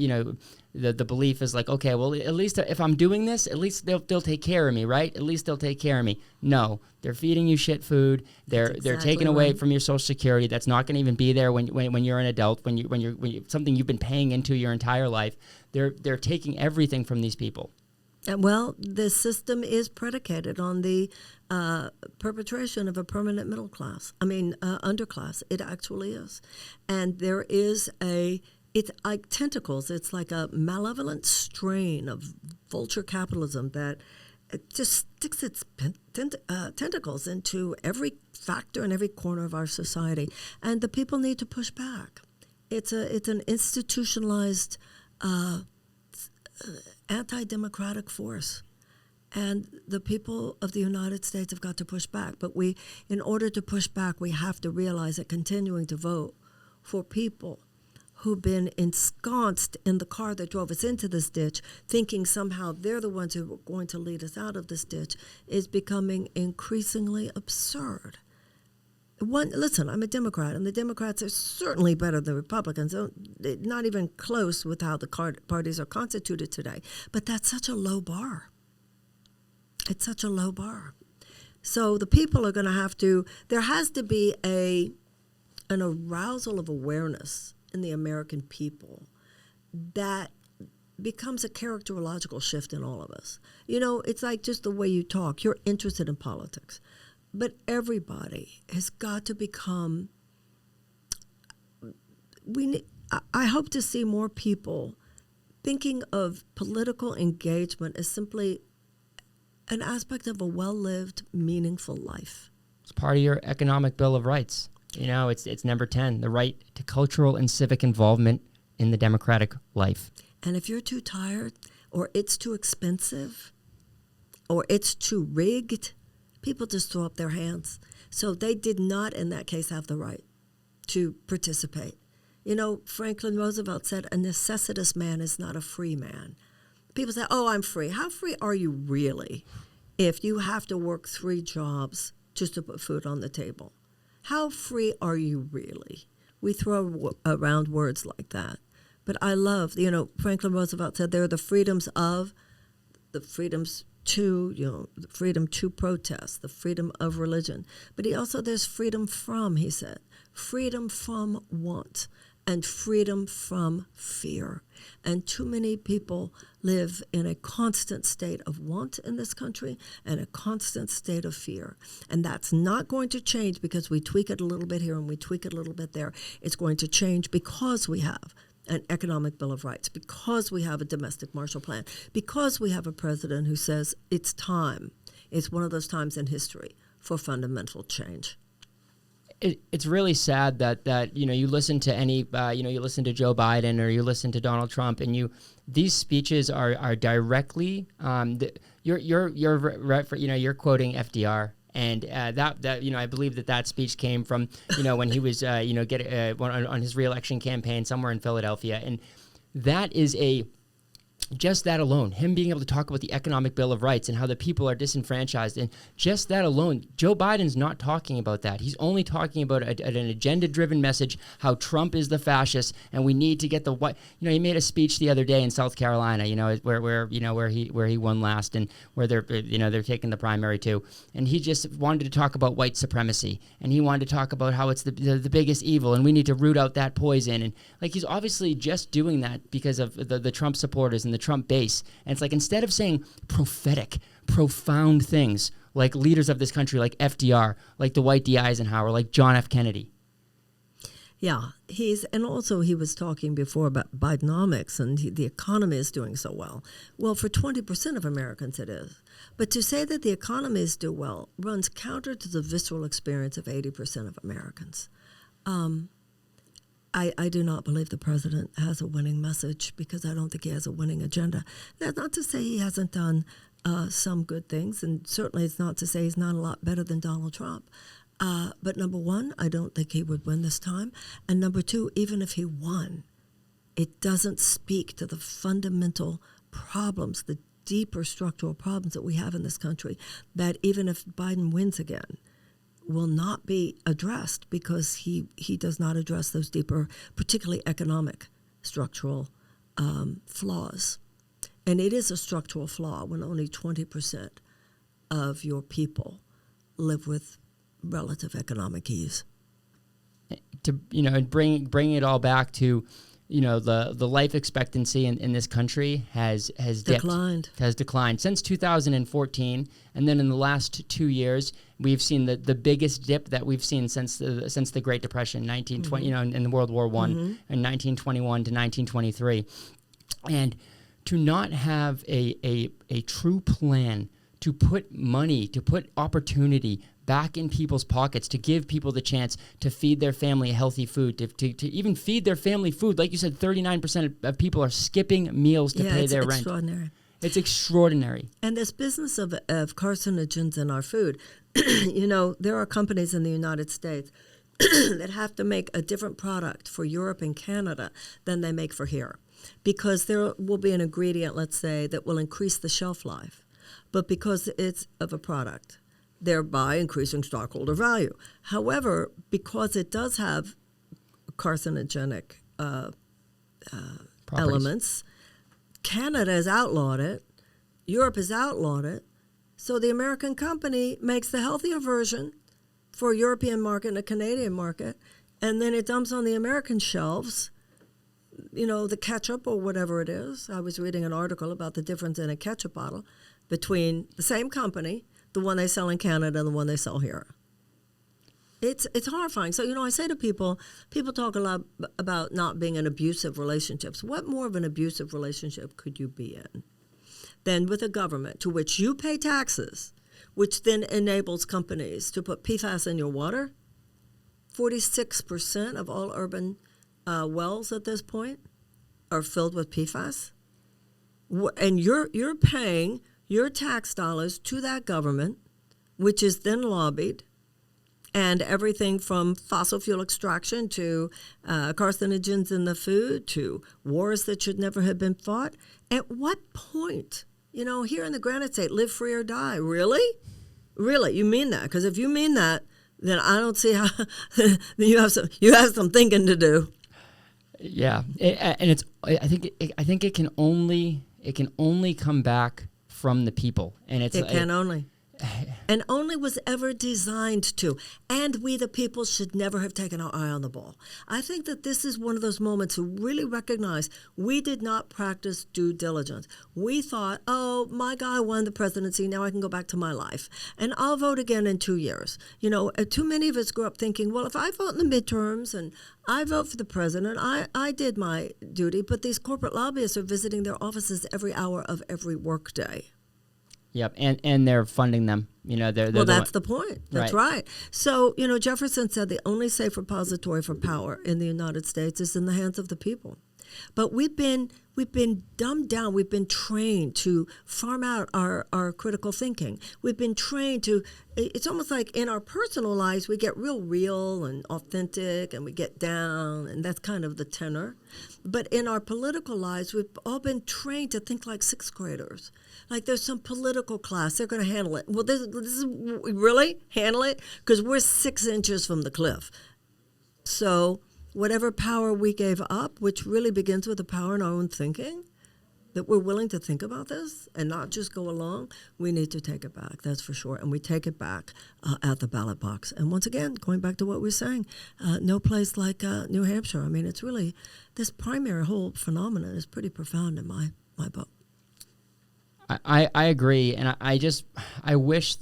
the belief is like, okay, well, at least if I'm doing this, at least they'll take care of me, right? At least they'll take care of me. No, they're feeding you shit food. They're taking away from your Social Security. That's not going to even be there when you're an adult. When you're something you've been paying into your entire life. They're taking everything from these people. Well, the system is predicated on the perpetration of a permanent middle class. Underclass. It actually is. And there is it's like tentacles. It's like a malevolent strain of vulture capitalism that it just sticks its tentacles into every factor and every corner of our society. And the people need to push back. It's an institutionalized anti-democratic force. And the people of the United States have got to push back. But in order to push back, we have to realize that continuing to vote for people who've been ensconced in the car that drove us into this ditch, thinking somehow they're the ones who are going to lead us out of this ditch, is becoming increasingly absurd. Listen, I'm a Democrat, and the Democrats are certainly better than Republicans. They're not even close with how the parties are constituted today. But that's such a low bar. It's such a low bar. So the people are going to have to, there has to be an arousal of awareness in the American people that becomes a characterological shift in all of us. It's like just the way you talk. You're interested in politics. But everybody has got to become, I hope to see more people thinking of political engagement as simply an aspect of a well-lived, meaningful life. It's part of your economic Bill of Rights. It's number 10, the right to cultural and civic involvement in the democratic life. And if you're too tired, or it's too expensive, or it's too rigged, people just throw up their hands. So they did not, in that case, have the right to participate. Franklin Roosevelt said, a necessitous man is not a free man. People say, oh, I'm free. How free are you really if you have to work 3 jobs just to put food on the table? How free are you really? We throw around words like that. But I love, Franklin Roosevelt said there are the freedoms of, the freedoms to, the freedom to protest, the freedom of religion. But there's freedom from, he said, freedom from want and freedom from fear. And too many people live in a constant state of want in this country and a constant state of fear. And that's not going to change because we tweak it a little bit here and we tweak it a little bit there. It's going to change because we have an economic bill of rights, because we have a domestic Marshall Plan, because we have a president who says it's time. It's one of those times in history for fundamental change. It's really sad that you listen to you listen to Joe Biden or you listen to Donald Trump, and these speeches are directly you're quoting FDR. And that I believe that speech came from when he was on his reelection campaign somewhere in Philadelphia, and that is just that alone, him being able to talk about the economic bill of rights and how the people are disenfranchised, and just that alone, Joe Biden's not talking about that. He's only talking about an agenda-driven message, how Trump is the fascist, and we need to get the white. He made a speech the other day in South Carolina, where he won last, and where they're taking the primary too, and he just wanted to talk about white supremacy, and he wanted to talk about how it's the biggest evil, and we need to root out that poison, and he's obviously just doing that because of the Trump supporters and the Trump base. And it's instead of saying prophetic, profound things like leaders of this country, like FDR, like Dwight D. Eisenhower, like John F. Kennedy. Yeah, he was talking before about Bidenomics, and the economy is doing so well. Well, for 20% of Americans it is. But to say that the economies do well runs counter to the visceral experience of 80% of Americans. I do not believe the president has a winning message, because I don't think he has a winning agenda. That's not to say he hasn't done some good things, and certainly it's not to say he's not a lot better than Donald Trump. But number one, I don't think he would win this time. And number two, even if he won, it doesn't speak to the fundamental problems, the deeper structural problems that we have in this country, that even if Biden wins again, will not be addressed, because he does not address those deeper, particularly economic structural flaws. And it is a structural flaw when only 20% of your people live with relative economic ease. And bring it all back to the life expectancy in this country has declined. Has declined since 2014, and then in the last 2 years we've seen the biggest dip that we've seen since the Great Depression, 1920, in World War I, in 1921 to 1923, and to not have a true plan to put money, to put opportunity back in people's pockets, to give people the chance to feed their family healthy food, to even feed their family food. Like you said, 39% of people are skipping meals to pay their rent. Extraordinary. It's extraordinary. And this business of carcinogens in our food, there are companies in the United States that have to make a different product for Europe and Canada than they make for here, because there will be an ingredient, let's say, that will increase the shelf life, but because it's of a product, thereby increasing stockholder value. However, because it does have carcinogenic elements, Canada has outlawed it, Europe has outlawed it, so the American company makes the healthier version for a European market and a Canadian market, and then it dumps on the American shelves, the ketchup or whatever it is. I was reading an article about the difference in a ketchup bottle between the same company, the one they sell in Canada and the one they sell here. It's horrifying. So, I say to people talk a lot about not being in abusive relationships. What more of an abusive relationship could you be in than with a government to which you pay taxes, which then enables companies to put PFAS in your water? 46% of all urban wells at this point are filled with PFAS. And you're paying your tax dollars to that government, which is then lobbied, and everything from fossil fuel extraction to carcinogens in the food to wars that should never have been fought. At what point, here in the Granite State, live free or die? Really? Really? You mean that? Because if you mean that, then I don't see how then you have some thinking to do. Yeah, and I think it can only come back from the people, and it can only. and only was ever designed to. And we, the people, should never have taken our eye on the ball. I think that this is one of those moments to really recognize we did not practice due diligence. We thought, oh, my guy won the presidency, now I can go back to my life. And I'll vote again in 2 years. You know, too many of us grew up thinking, well, if I vote in the midterms and I vote for the president, I did my duty, but these corporate lobbyists are visiting their offices every hour of every workday. Yep, and they're funding them. You know, they're well, that's the point. That's right. So, you know, Jefferson said the only safe repository for power in the United States is in the hands of the people. But we've been dumbed down. We've been trained to farm out our critical thinking. We've been trained to, it's almost like in our personal lives, we get real and authentic and we get down, and that's kind of the tenor. But in our political lives, we've all been trained to think like sixth graders. Like there's some political class, they're going to handle it. Well, this is really handle it? Because we're 6 inches from the cliff. So whatever power we gave up, which really begins with the power in our own thinking, that we're willing to think about this and not just go along, we need to take it back, that's for sure. And we take it back at the ballot box. And once again, going back to what we were saying, no place like New Hampshire. I mean, it's really, this primary whole phenomenon is pretty profound in my book. I agree, and I wish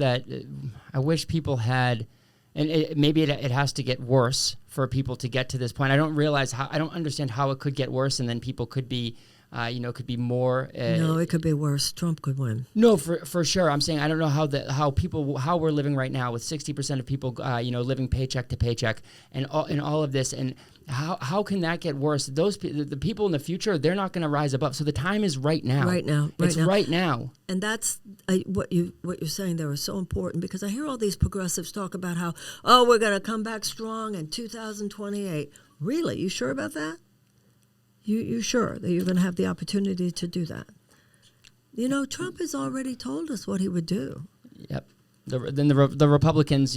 people had, and maybe it has to get worse for people to get to this point. I don't understand how it could get worse, and then people could be, could be more. No, it could be worse. Trump could win. No, for sure. I'm saying I don't know how we're living right now with 60% of people, living paycheck to paycheck, and all of this, and how can that get worse? The people in the future, they're not going to rise above. So the time is right now. Right now. And that's what you're saying there is so important, because I hear all these progressives talk about how, we're going to come back strong in 2028. Really? You sure about that? You sure that you're going to have the opportunity to do that? You know, Trump has already told us what he would do. Yep. Then the Republicans,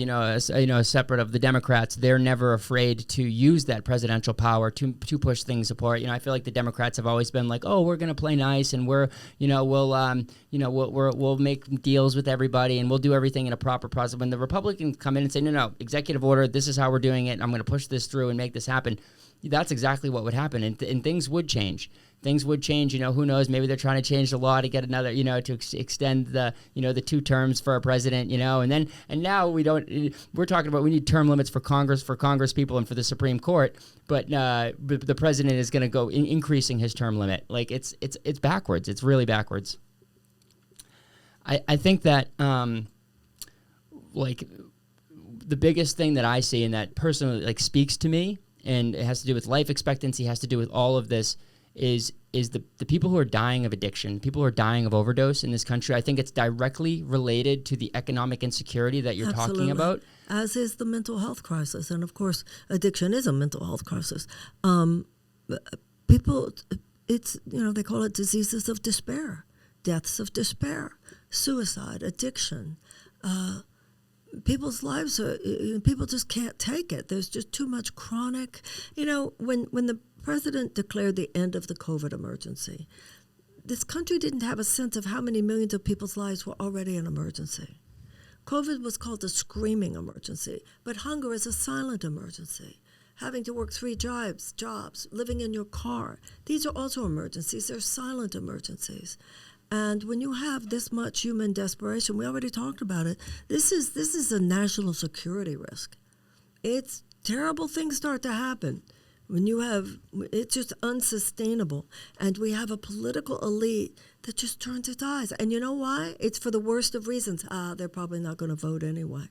separate of the Democrats, they're never afraid to use that presidential power to push things apart. I feel like the Democrats have always been like, oh, we're going to play nice, and we'll make deals with everybody, and we'll do everything in a proper process. When the Republicans come in and say, no, executive order, this is how we're doing it, and I'm going to push this through and make this happen, that's exactly what would happen, and things would change. Things would change, who knows, maybe they're trying to change the law to get another, to extend the 2 terms for a president, and now we're talking about we need term limits for Congress people and for the Supreme Court, but the president is going to go increasing his term limit. Like it's backwards. It's really backwards. I think that, the biggest thing that I see and that personally speaks to me, and it has to do with life expectancy, has to do with all of this, is the people who are dying of addiction, people who are dying of overdose in this country. I think it's directly related to the economic insecurity that you're talking about. As is the mental health crisis. And, of course, addiction is a mental health crisis. People, they call it diseases of despair, deaths of despair, suicide, addiction. People's lives people just can't take it. There's just too much chronic. When the president declared the end of the COVID emergency, this country didn't have a sense of how many millions of people's lives were already an emergency. COVID was called a screaming emergency, but hunger is a silent emergency. Having to work 3 jobs, living in your car, these are also emergencies. They're silent emergencies. And when you have this much human desperation, we already talked about it, this is a national security risk. It's terrible things start to happen. It's just unsustainable. And we have a political elite that just turns its eyes. And you know why? It's for the worst of reasons. They're probably not going to vote anyway.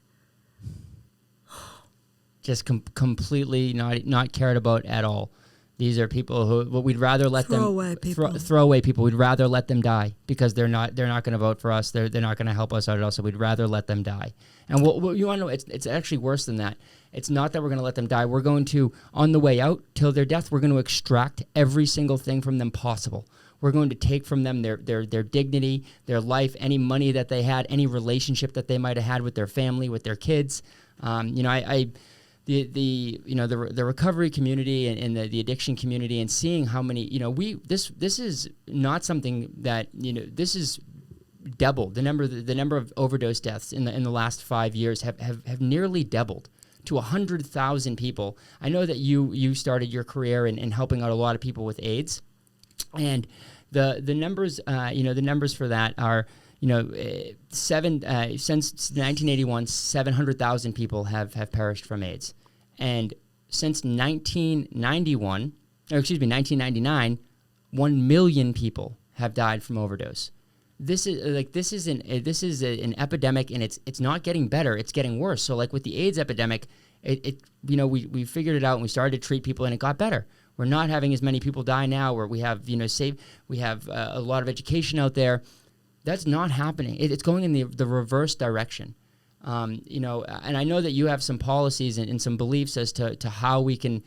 Just completely not cared about at all. These are people who we'd rather let them throw away people. We'd rather let them die because they're not going to vote for us. They're not going to help us out at all. So we'd rather let them die. And what you want to know, it's actually worse than that. It's not that we're going to let them die. We're going to, on the way out till their death, we're going to extract every single thing from them possible. We're going to take from them their dignity, their life, any money that they had, any relationship that they might have had with their family, with their kids. The recovery community and the addiction community, and seeing how many, this is not something that, this is doubled. The number of overdose deaths in the last 5 years have nearly doubled to 100,000 people. I know that you started your career in helping out a lot of people with AIDS, and the numbers the numbers for that are since 1981 700,000 people have perished from AIDS, and since 1999 1 million people have died from overdose. This is an epidemic, and it's not getting better, it's getting worse. So like with the AIDS epidemic, we figured it out and we started to treat people and it got better. We're not having as many people die now, where we have we have a lot of education out there. That's not happening. It's going in the reverse direction. And I know that you have some policies and some beliefs as to how we can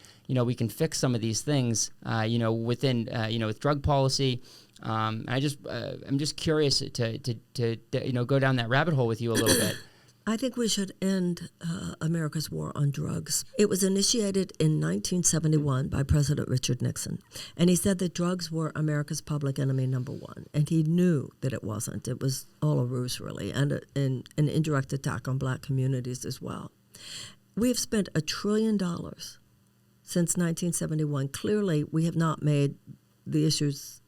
fix some of these things, within with drug policy. I'm just curious to go down that rabbit hole with you a little bit. I think we should end America's war on drugs. It was initiated in 1971 by President Richard Nixon, and he said that drugs were America's public enemy number one, and he knew that it wasn't. It was all a ruse, really, and an indirect attack on black communities as well. We have spent $1 trillion since 1971. Clearly, we have not made the issues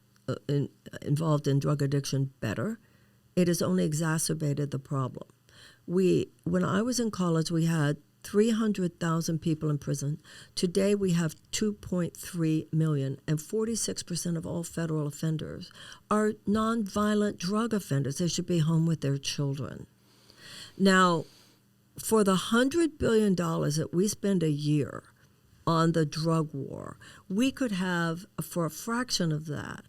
involved in drug addiction better. It has only exacerbated the problem. When I was in college, we had 300,000 people in prison. Today, we have 2.3 million, and 46% of all federal offenders are nonviolent drug offenders. They should be home with their children. Now, for the $100 billion that we spend a year on the drug war, we could have, for a fraction of that,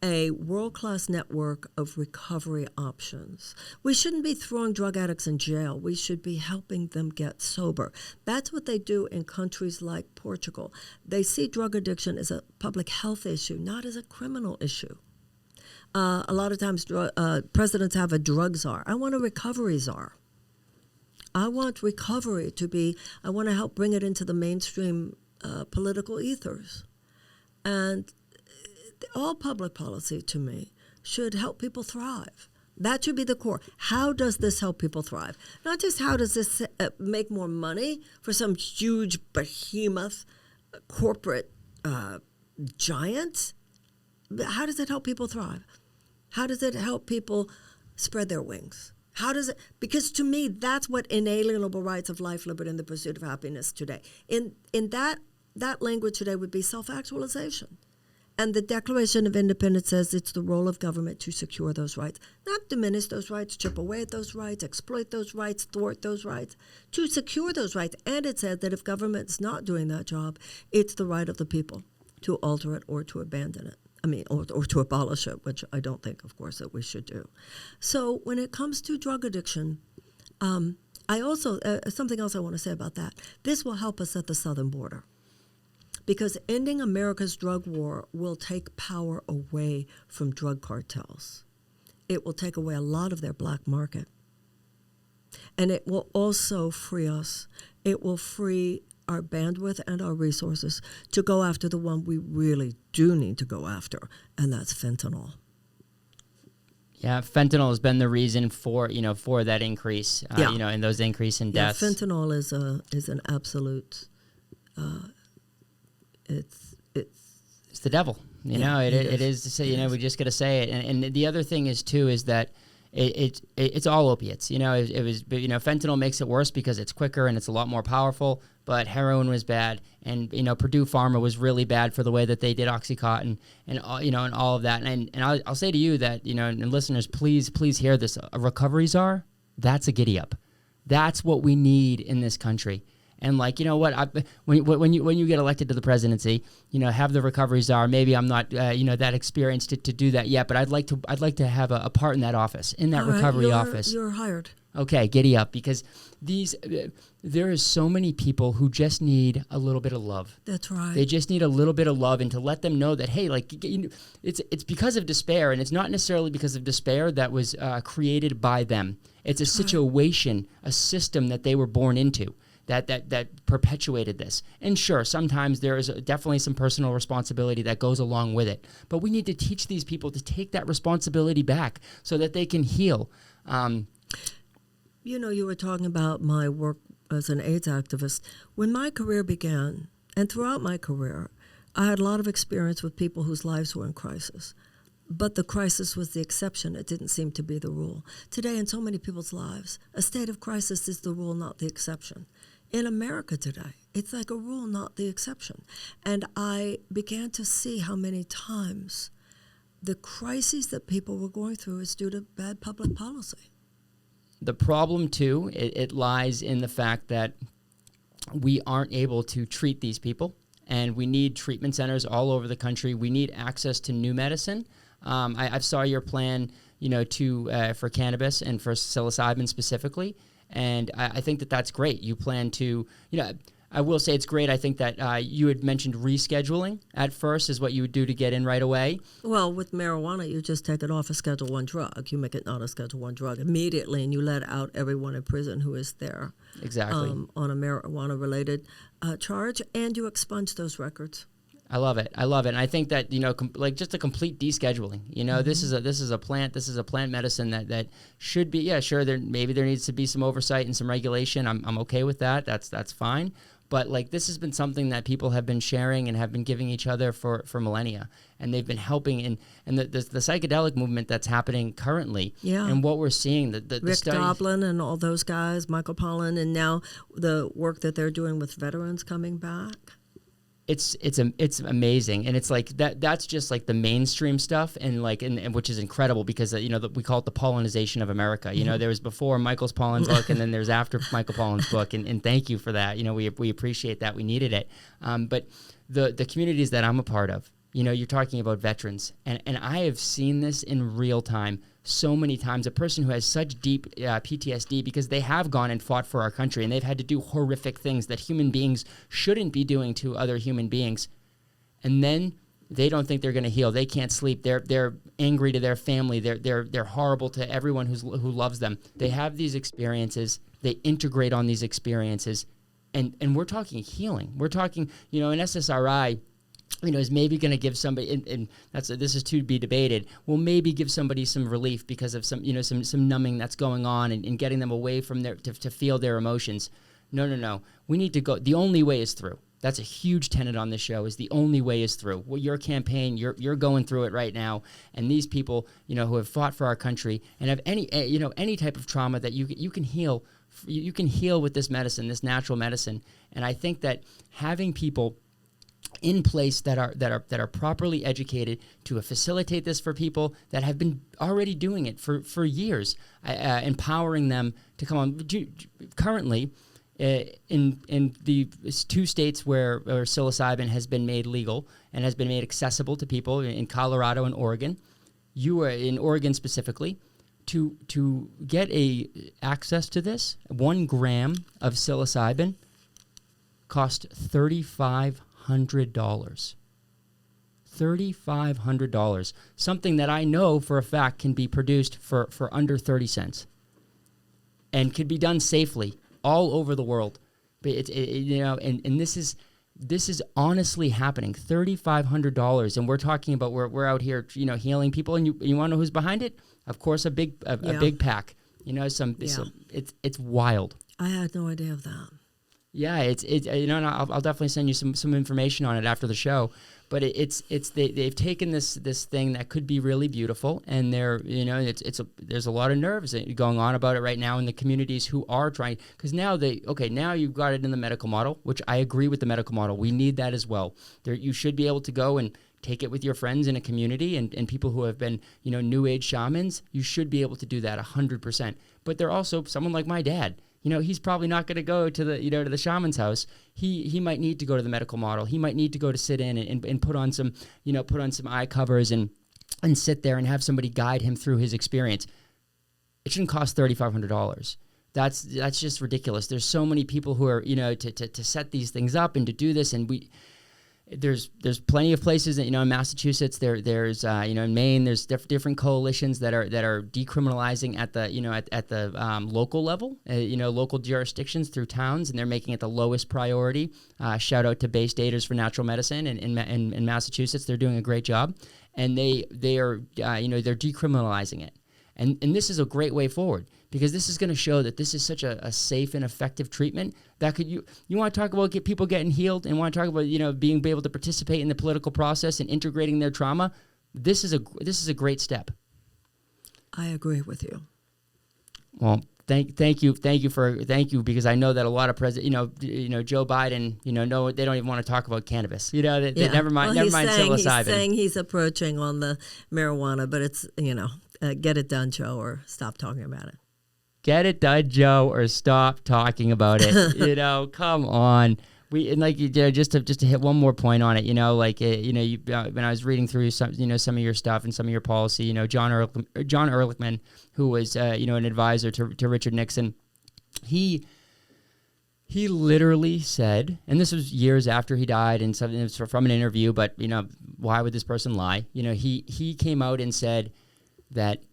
a world-class network of recovery options. We shouldn't be throwing drug addicts in jail. We should be helping them get sober. That's what they do in countries like Portugal. They see drug addiction as a public health issue, not as a criminal issue. A lot of times presidents have a drug czar. I want a recovery czar. I want recovery I want to help bring it into the mainstream political ethers. And all public policy, to me, should help people thrive. That should be the core. How does this help people thrive? Not just how does this make more money for some huge behemoth corporate giant. How does it help people thrive? How does it help people spread their wings? How does it? Because to me, that's what inalienable rights of life, liberty, and the pursuit of happiness today. In that language today would be self-actualization. And the Declaration of Independence says it's the role of government to secure those rights, not diminish those rights, chip away at those rights, exploit those rights, thwart those rights, to secure those rights. And it said that if government's not doing that job, it's the right of the people to alter it or to abandon it. Or to abolish it, which I don't think, of course, that we should do. So when it comes to drug addiction, I also, something else I want to say about that, this will help us at the southern border. Because ending America's drug war will take power away from drug cartels. It will take away a lot of their black market. And it will also free us. It will free our bandwidth and our resources to go after the one we really do need to go after, and that's fentanyl. Yeah, fentanyl has been the reason for that increase, in those increase in deaths. Yeah, fentanyl is an absolute. It's the devil. It is to say. We just got to say it. And the other thing is that it's all opiates. Fentanyl makes it worse because it's quicker and it's a lot more powerful. But heroin was bad, and Purdue Pharma was really bad for the way that they did OxyContin, and all of that. And I'll say to you that and listeners, please hear this: a recovery czar, that's a giddy up. That's what we need in this country. And when you get elected to the presidency, have the recovery czar. Maybe I'm not that experienced to do that yet, but I'd like to have a part in that office, in that recovery office. You're hired. Okay, giddy up, because there is so many people who just need a little bit of love. That's right. They just need a little bit of love, and to let them know that, hey, it's because of despair, and it's not necessarily because of despair that was created by them. It's a situation, a system that they were born into. that perpetuated this. And sure, sometimes there is definitely some personal responsibility that goes along with it. But we need to teach these people to take that responsibility back so that they can heal. You were talking about my work as an AIDS activist. When my career began, and throughout my career, I had a lot of experience with people whose lives were in crisis. But the crisis was the exception. It didn't seem to be the rule. Today, in so many people's lives, a state of crisis is the rule, not the exception. In America today, it's like a rule, not the exception. And I began to see how many times the crises that people were going through is due to bad public policy. The problem, too, it lies in the fact that we aren't able to treat these people, and we need treatment centers all over the country. We need access to new medicine. I saw your plan, for cannabis and for psilocybin specifically, and I think that that's great. You plan to, I will say it's great. I think that you had mentioned rescheduling at first is what you would do to get in right away. Well, with marijuana, you just take it off a Schedule I drug. You make it not a Schedule I drug immediately, and you let out everyone in prison who is there. Exactly. On a marijuana-related charge, and you expunge those records. I love it. And I think that, just a complete descheduling. This is a plant medicine that should be, sure, there needs to be some oversight and some regulation. I'm okay with that. That's fine. But this has been something that people have been sharing and have been giving each other for millennia, and they've been helping. And the psychedelic movement that's happening currently, and what we're seeing, the Rick study, Doblin and all those guys, Michael Pollan, and now the work that they're doing with veterans coming back. It's amazing, and it's that's just the mainstream stuff, and which is incredible because we call it the pollinization of America. There was before Michael's pollen book, and then there's after Michael Pollan's book, and thank you for that. We appreciate that. We needed it. But the communities that I'm a part of, you're talking about veterans, and I have seen this in real time so many times. A person who has such deep PTSD because they have gone and fought for our country, and they've had to do horrific things that human beings shouldn't be doing to other human beings, and then they don't think they're going to heal. They can't sleep. They're angry to their family. They're horrible to everyone who loves them. They have these experiences. They integrate on these experiences, and we're talking healing. We're talking, an SSRI, is maybe going to give somebody, and this is to be debated, will maybe give somebody some relief because of some numbing that's going on and getting them away from to feel their emotions. No. We need to go. The only way is through. That's a huge tenet on this show, is the only way is through. Well, your campaign, you're going through it right now, and these people, who have fought for our country and have any type of trauma that you can heal. You can heal with this medicine, this natural medicine, and I think that having people in place that are properly educated to facilitate this for people that have been already doing it for years, empowering them to come on. Currently, in the 2 states where psilocybin has been made legal and has been made accessible to people, in Colorado and Oregon, you are in Oregon specifically, to get access to this, 1 gram of psilocybin cost $3,500. $3,500. Something that I know for a fact can be produced for under 30 cents and could be done safely all over the world. But and this is honestly happening. $3,500, and we're talking about we're out here healing people, and you want to know who's behind it? Of course, a big pack. It's wild. I had no idea of that. Yeah, and I'll definitely send you some information on it after the show. But they've taken this thing that could be really beautiful, and there's a lot of nerves going on about it right now in the communities who are trying, because now you've got it in the medical model, which I agree with the medical model. We need that as well. You should be able to go and take it with your friends in a community and people who have been new age shamans. You should be able to do that 100%. But they're also someone like my dad. He's probably not going to go to the shaman's house. He might need to go to the medical model. He might need to go to sit in and put on some eye covers and sit there and have somebody guide him through his experience. It shouldn't cost $3,500. That's just ridiculous. There's so many people who are to set these things up and to do this, and there's plenty of places that, you know, in Massachusetts, there's you know, in Maine, there's different coalitions that are decriminalizing at the, you know, at the local level, you know, local jurisdictions through towns, and they're making it the lowest priority. Shout out to Bay Staters for Natural Medicine in Massachusetts. They're doing a great job, and they are you know, they're decriminalizing it. And this is a great way forward, because this is going to show that this is such a safe and effective treatment that could, you want to talk about people getting healed, and want to talk about, you know, being able to participate in the political process and integrating their trauma. This is a great step. I agree with you. Well, thank you, because I know that a lot of you know, Joe Biden, you know, no, they don't even want to talk about cannabis. You know, they never mind, well, psilocybin. He's saying he's approaching on the marijuana, but it's, you know, get it done, Joe, or stop talking about it. Get it done, Joe, or stop talking about it. You know, come on. Just to hit one more point on it, you know, like, you know, when I was reading through some of your stuff and some of your policy, you know, John Ehrlichman, who was, you know, an advisor to Richard Nixon, he literally said, and this was years after he died, and something, it was from an interview, but, you know, why would this person lie? You know, he came out and said that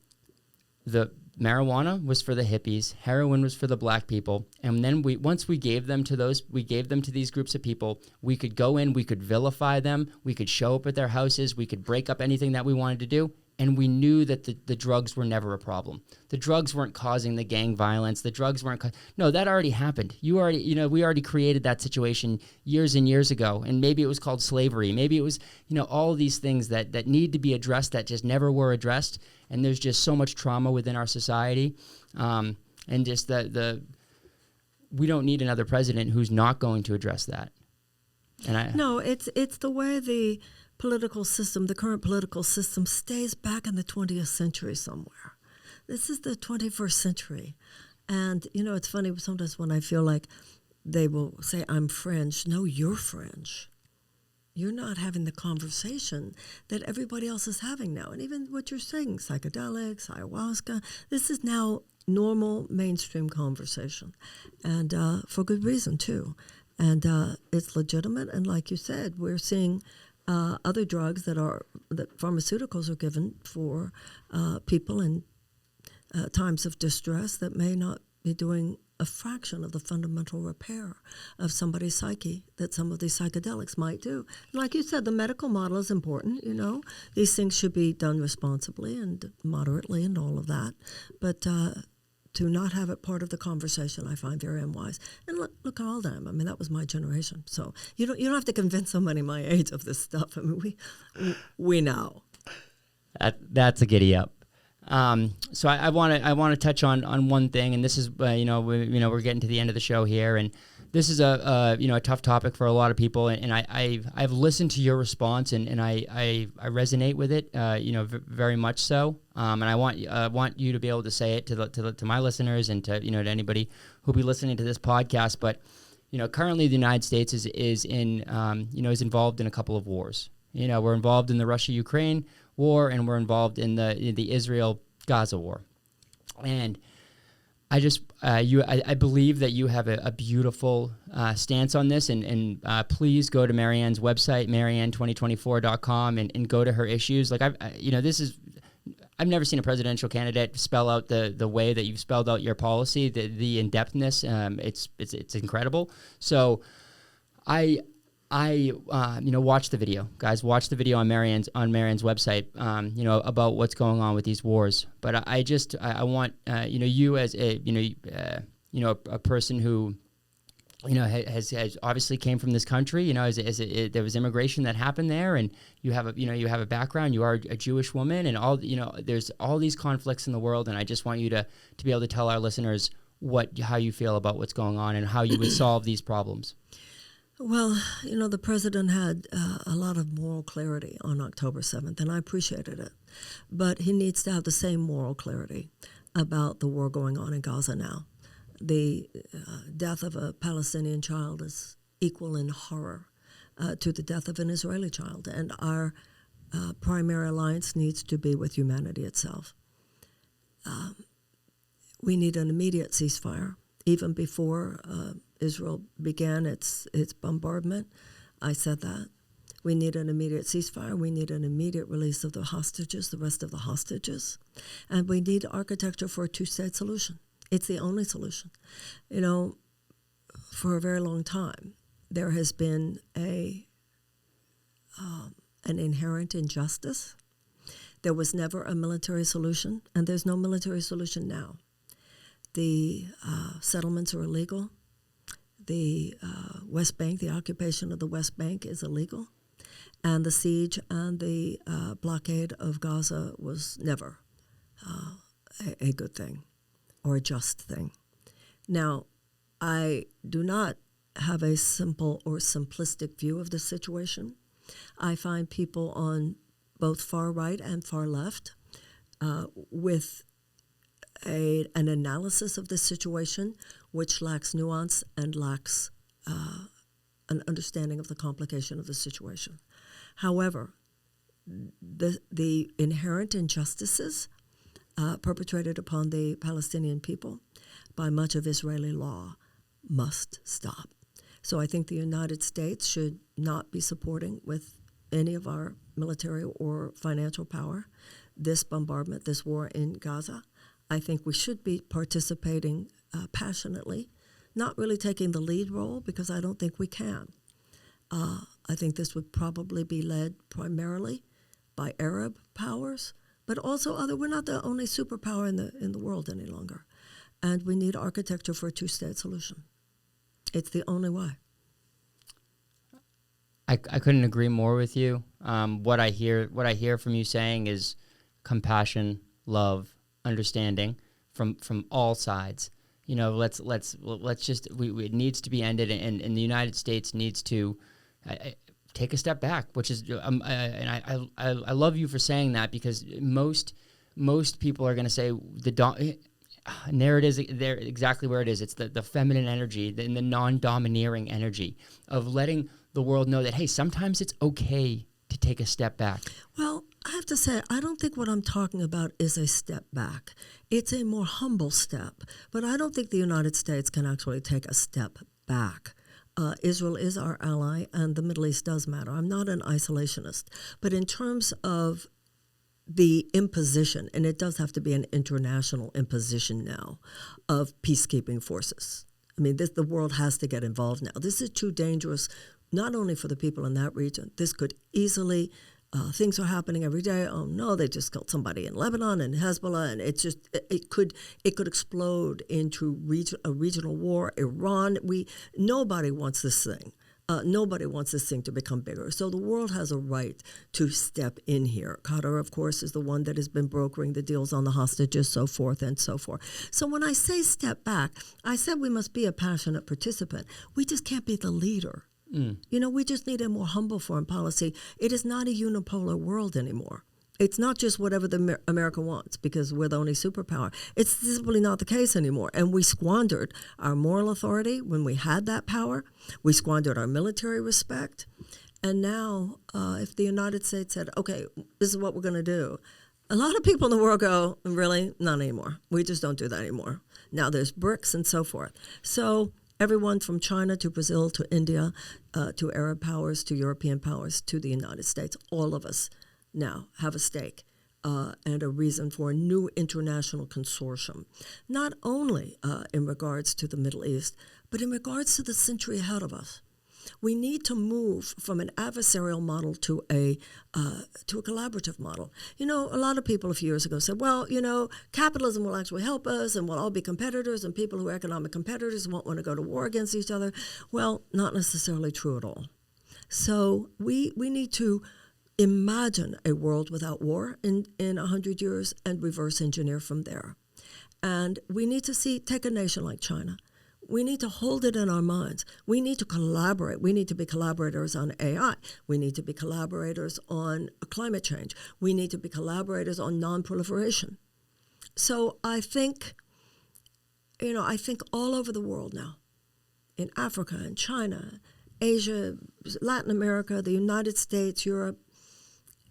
the marijuana was for the hippies, heroin was for the black people, and then once we gave them to these groups of people, we could go in, we could vilify them, we could show up at their houses, we could break up anything that we wanted to do, and we knew that the drugs were never a problem. The drugs weren't causing the gang violence. The drugs weren't no, that already happened. We already created that situation years and years ago, and maybe it was called slavery. Maybe it was, you know, all of these things that need to be addressed that just never were addressed, and there's just so much trauma within our society, and just we don't need another president who's not going to address that. No, it's the way the political system, the current political system, stays back in the 20th century somewhere. This is the 21st century. And, you know, it's funny sometimes when I feel like they will say, I'm fringe. No, you're fringe. You're not having the conversation that everybody else is having now. And even what you're saying, psychedelics, ayahuasca, this is now normal mainstream conversation. And for good reason, too. And it's legitimate. And like you said, we're seeing other drugs that pharmaceuticals are given for people in times of distress that may not be doing a fraction of the fundamental repair of somebody's psyche that some of these psychedelics might do. And like you said, the medical model is important, you know. These things should be done responsibly and moderately and all of that. But to not have it part of the conversation, I find very unwise. And look at all them. I mean, that was my generation. So you don't have to convince somebody my age of this stuff. I mean, we know. That's a giddy up. So I want to touch on one thing, and this is we're getting to the end of the show here, and this is a tough topic for a lot of people, and I've listened to your response, and I resonate with it, very much so, and I want you to be able to say it to my listeners and to anybody who'll be listening to this podcast. But currently the United States is involved in a couple of wars. We're involved in the Russia-Ukraine war, and we're involved in the Israel-Gaza war. And I just I believe that you have a beautiful stance on this, and please go to Marianne's website, marianne2024.com, and go to her issues. Like I've never seen a presidential candidate spell out the way that you've spelled out your policy, the in-depthness. It's incredible. So I watch the video, guys. Watch the video on Marianne's website. About what's going on with these wars. But I want you as a person who has obviously came from this country. There was immigration that happened there, and you have a background. You are a Jewish woman, and there's all these conflicts in the world. And I just want you to be able to tell our listeners how you feel about what's going on and how you would solve these problems. Well, the president had a lot of moral clarity on October 7th, and I appreciated it. But he needs to have the same moral clarity about the war going on in Gaza now. The death of a Palestinian child is equal in horror to the death of an Israeli child, and our primary alliance needs to be with humanity itself. We need an immediate ceasefire, even before Israel began its bombardment. I said that. We need an immediate ceasefire. We need an immediate release of the hostages, the rest of the hostages. And we need architecture for a two-state solution. It's the only solution. You know, for a very long time, there has been an inherent injustice. There was never a military solution, and there's no military solution now. The settlements are illegal. The West Bank, the occupation of the West Bank is illegal. And the siege and the blockade of Gaza was never a good thing or a just thing. Now, I do not have a simple or simplistic view of the situation. I find people on both far right and far left with an analysis of the situation which lacks nuance and lacks an understanding of the complication of the situation. However, the inherent injustices perpetrated upon the Palestinian people by much of Israeli law must stop. So I think the United States should not be supporting with any of our military or financial power this bombardment, this war in Gaza. I think we should be participating passionately, not really taking the lead role because I don't think we can. I think this would probably be led primarily by Arab powers, but also other. We're not the only superpower in the world any longer, and we need architecture for a two-state solution. It's the only way. I couldn't agree more with you. What I hear from you saying is compassion, love, understanding from all sides. You know, let's just it needs to be ended, and the United States needs to take a step back. Which is, and I love you for saying that, because most people are going to say and there it is, there exactly where it is. It's the feminine energy, the non-domineering energy of letting the world know that, hey, sometimes it's okay to take a step back. Well, I have to say, I don't think what I'm talking about is a step back. It's a more humble step. But I don't think the United States can actually take a step back. Israel is our ally, and the Middle East does matter. I'm not an isolationist. But in terms of the imposition, and it does have to be an international imposition now, of peacekeeping forces. I mean, the world has to get involved now. This is too dangerous, not only for the people in that region. This could easily, things are happening every day. Oh no, they just killed somebody in Lebanon and Hezbollah, and it could explode into a regional war. Iran, nobody wants this thing. Nobody wants this thing to become bigger. So the world has a right to step in here. Qatar, of course, is the one that has been brokering the deals on the hostages, so forth and so forth. So when I say step back, I said we must be a passionate participant. We just can't be the leader. You know, we just need a more humble foreign policy. It is not a unipolar world anymore. It's not just whatever America wants because we're the only superpower. It's simply not the case anymore. And we squandered our moral authority when we had that power. We squandered our military respect. And now, if the United States said, okay, this is what we're going to do, a lot of people in the world go, really? Not anymore. We just don't do that anymore. Now there's BRICS and so forth. So everyone from China to Brazil to India to Arab powers to European powers to the United States, all of us now have a stake and a reason for a new international consortium, not only in regards to the Middle East, but in regards to the century ahead of us. We need to move from an adversarial model to a collaborative model. You know, a lot of people a few years ago said, well, you know, capitalism will actually help us and we'll all be competitors and people who are economic competitors won't want to go to war against each other. Well, not necessarily true at all. So we need to imagine a world without war in 100 years and reverse engineer from there. And we need to take a nation like China. We need to hold it in our minds. We need to collaborate. We need to be collaborators on AI. We need to be collaborators on climate change. We need to be collaborators on non-proliferation. So I think all over the world now, in Africa and China, Asia, Latin America, the United States, Europe,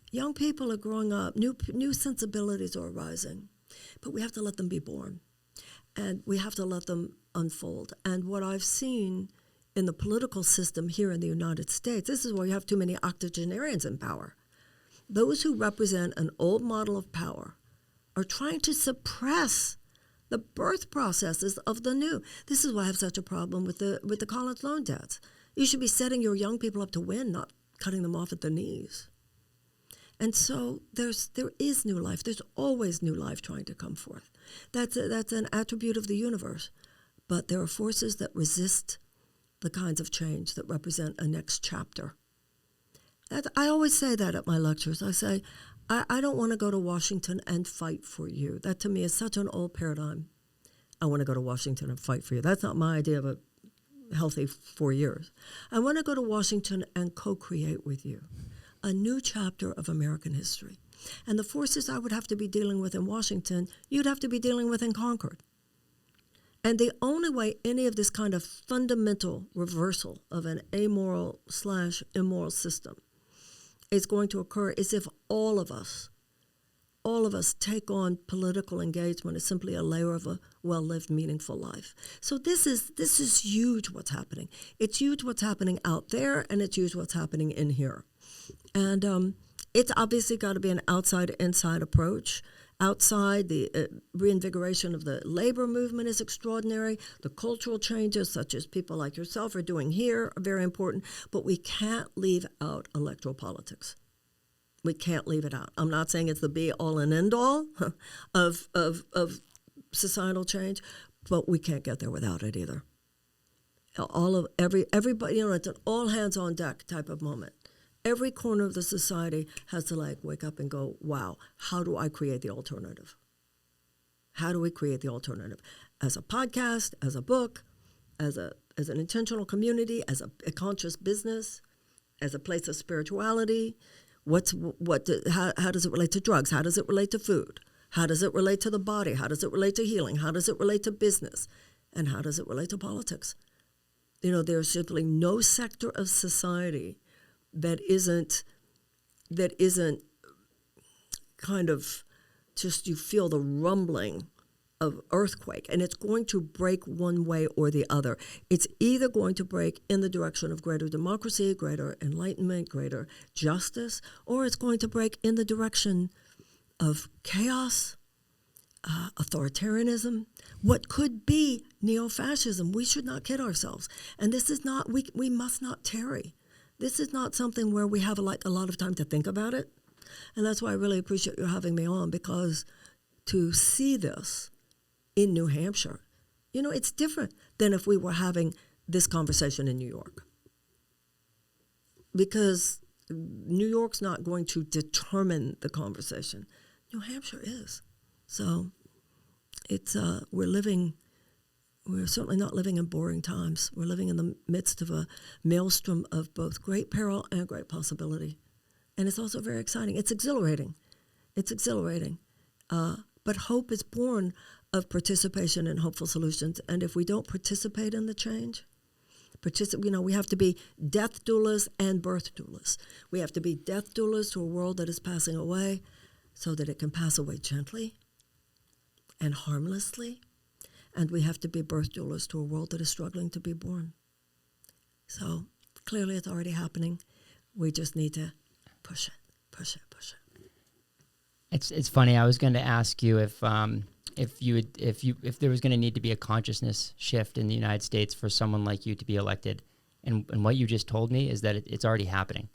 young people are growing up. New sensibilities are arising. But we have to let them be born. And we have to let them unfold. And what I've seen in the political system here in the United States, this is where you have too many octogenarians in power. Those who represent an old model of power are trying to suppress the birth processes of the new. This is why I have such a problem with the college loan debts. You should be setting your young people up to win, not cutting them off at the knees. And so there is new life. There's always new life trying to come forth. That's an attribute of the universe. But there are forces that resist the kinds of change that represent a next chapter. I always say that at my lectures. I say, I don't want to go to Washington and fight for you. That to me is such an old paradigm. I want to go to Washington and fight for you. That's not my idea of a healthy 4 years. I want to go to Washington and co-create with you a new chapter of American history. And the forces I would have to be dealing with in Washington, you'd have to be dealing with in Concord. And the only way any of this kind of fundamental reversal of an amoral/immoral system is going to occur is if all of us take on political engagement as simply a layer of a well-lived, meaningful life. So this is huge what's happening. It's huge what's happening out there, and it's huge what's happening in here. And it's obviously got to be an outside-inside approach. Outside, the reinvigoration of the labor movement is extraordinary. The cultural changes, such as people like yourself are doing here, are very important. But we can't leave out electoral politics. We can't leave it out. I'm not saying it's the be-all and end-all of societal change, but we can't get there without it either. Everybody, it's an all-hands-on-deck type of moment. Every corner of the society has to wake up and go, wow, how do I create the alternative? How do we create the alternative? As a podcast, as a book, as an intentional community, as a conscious business, as a place of spirituality. How does it relate to drugs? How does it relate to food? How does it relate to the body? How does it relate to healing? How does it relate to business? And how does it relate to politics? There's simply no sector of society that isn't kind of just, you feel the rumbling of earthquake, and it's going to break one way or the other. It's either going to break in the direction of greater democracy, greater enlightenment, greater justice, or it's going to break in the direction of chaos, authoritarianism, what could be neo-fascism. We should not kid ourselves. And this is not, we must not tarry. This is not something where we have a lot of time to think about it. And that's why I really appreciate you having me on, because to see this in New Hampshire, it's different than if we were having this conversation in New York. Because New York's not going to determine the conversation. New Hampshire is. So it's we're certainly not living in boring times. We're living in the midst of a maelstrom of both great peril and great possibility. And it's also very exciting. It's exhilarating. But hope is born of participation in hopeful solutions. And if we don't participate in the change, we have to be death doulas and birth doulas. We have to be death doulas to a world that is passing away so that it can pass away gently and harmlessly. And we have to be birth doulas to a world that is struggling to be born. So clearly it's already happening. We just need to push it. It's funny. I was going to ask you if there was going to need to be a consciousness shift in the United States for someone like you to be elected, and what you just told me is that it's already happening,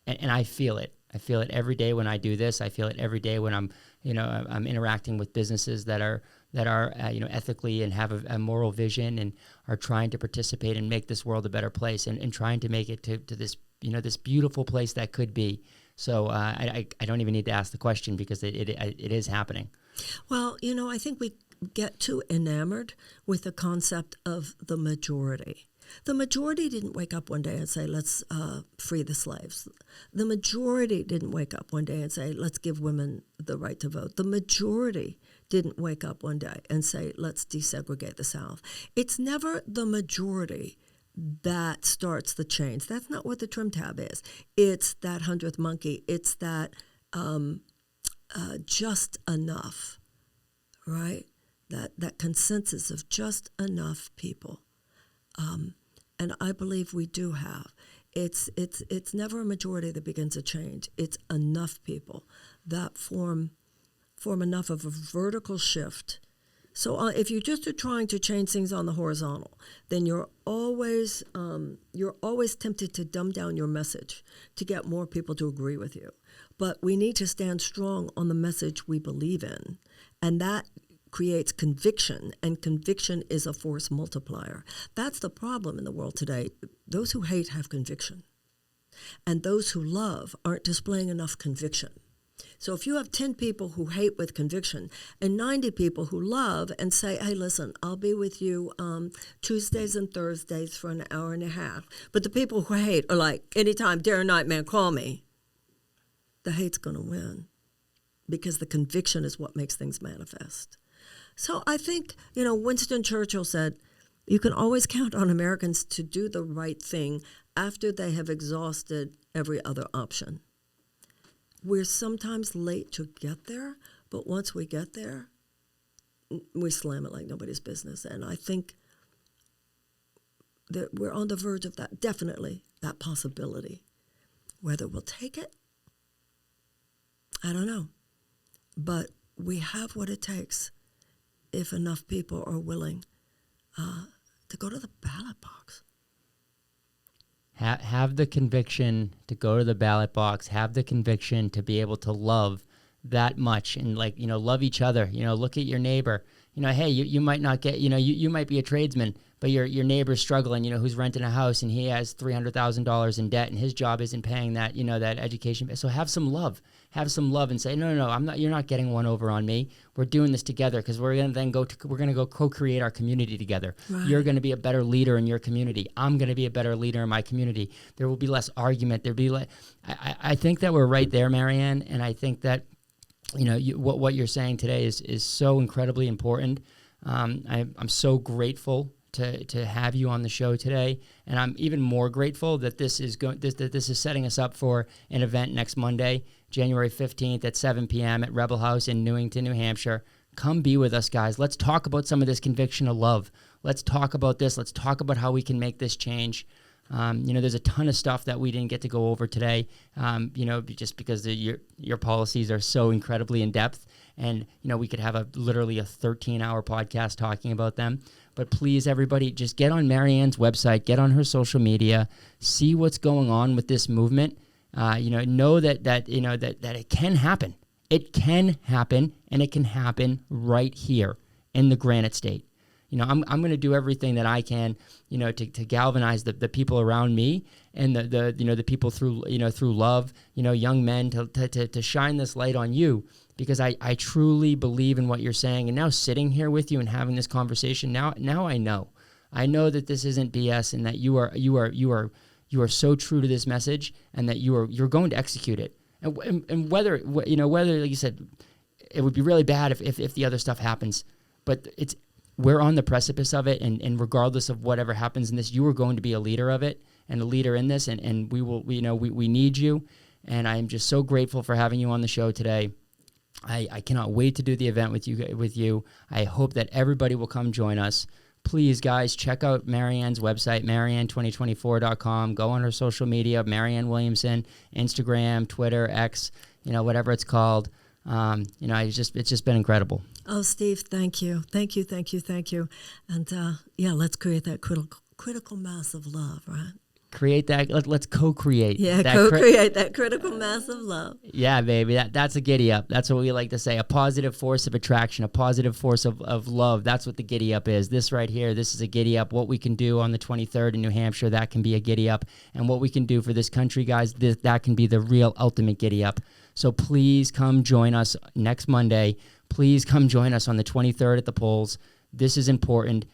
and I feel it. I feel it every day when I do this. I feel it every day when I'm interacting with businesses that are ethically and have a moral vision and are trying to participate and make this world a better place and trying to make it to this this beautiful place that could be. So I don't even need to ask the question, because it is happening. Well, I think we get too enamored with the concept of the majority. The majority didn't wake up one day and say, let's free the slaves. The majority didn't wake up one day and say, let's give women the right to vote. The majority didn't wake up one day and say, let's desegregate the South. It's never the majority that starts the change. That's not what the trim tab is. It's that 100th monkey. It's that just enough, right? That consensus of just enough people. And I believe we do have. It's never a majority that begins a change. It's enough people that form enough of a vertical shift. So if you just are trying to change things on the horizontal, then you're always tempted to dumb down your message to get more people to agree with you. But we need to stand strong on the message we believe in, and that creates conviction, and conviction is a force multiplier. That's the problem in the world today. Those who hate have conviction, and those who love aren't displaying enough conviction. So if you have 10 people who hate with conviction and 90 people who love and say, hey, listen, I'll be with you Tuesdays and Thursdays for an hour and a half. But the people who hate are like, anytime, day or night, man, call me. The hate's going to win because the conviction is what makes things manifest. So I think, Winston Churchill said, you can always count on Americans to do the right thing after they have exhausted every other option. We're sometimes late to get there, but once we get there, we slam it like nobody's business. And I think that we're on the verge of that, definitely, that possibility. Whether we'll take it, I don't know. But we have what it takes if enough people are willing to go to the ballot box. Have the conviction to go to the ballot box. Have the conviction to be able to love that much and love each other. Look at your neighbor. Hey, you might not get, you might be a tradesman, but your neighbor's struggling, who's renting a house and he has $300,000 in debt and his job isn't paying that, that education. So have some love and say, no, you're not getting one over on me. We're doing this together because we're going to go co-create our community together. Right. You're going to be a better leader in your community. I'm going to be a better leader in my community. There will be less argument. I think that we're right there, Marianne. And I think that, what you're saying today is so incredibly important. I'm so grateful to have you on the show today, and I'm even more grateful that this is setting us up for an event next Monday, January 15th at 7 p.m. at Rebel House in Newington, New Hampshire. Come be with us, guys. Let's talk about some of this conviction of love. Let's talk about this. Let's talk about how we can make this change. There's a ton of stuff that we didn't get to go over today, just because your policies are so incredibly in depth, and we could have literally a 13-hour podcast talking about them. But please, everybody, just get on Marianne's website, get on her social media, see what's going on with this movement. Know that it can happen. It can happen, and it can happen right here in the Granite State. I'm going to do everything that I can, to galvanize the people around me and the people through love, young men to shine this light on you, because I truly believe in what you're saying. And now sitting here with you and having this conversation, now I know that this isn't BS, and that you are so true to this message, and that you're going to execute it. And whether like you said, it would be really bad if the other stuff happens, but we're on the precipice of it, and regardless of whatever happens in this, you are going to be a leader of it and a leader in this, and we need you, and I'm just so grateful for having you on the show today. I cannot wait to do the event with you. I hope that everybody will come join us. Please, guys, check out Marianne's website, marianne2024.com. Go on her social media, Marianne Williamson, Instagram, Twitter, X, whatever it's called. It's just been incredible. Oh, Steve, thank you. And let's create that critical mass of love, right? Create that. Let's co-create. Yeah, co-create that critical mass of love. Yeah, baby. That's a giddy up. That's what we like to say. A positive force of attraction, a positive force of love. That's what the giddy up is. This right here, this is a giddy up. What we can do on the 23rd in New Hampshire, that can be a giddy up. And what we can do for this country, guys, that can be the real ultimate giddy up. So please come join us next Monday. Please come join us on the 23rd at the polls. This is important.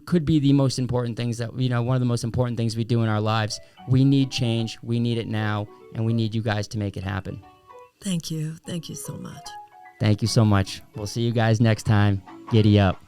Could be the most important things that, one of the most important things we do in our lives. We need change. We need it now. And we need you guys to make it happen. Thank you. Thank you so much. Thank you so much. We'll see you guys next time. Giddy up.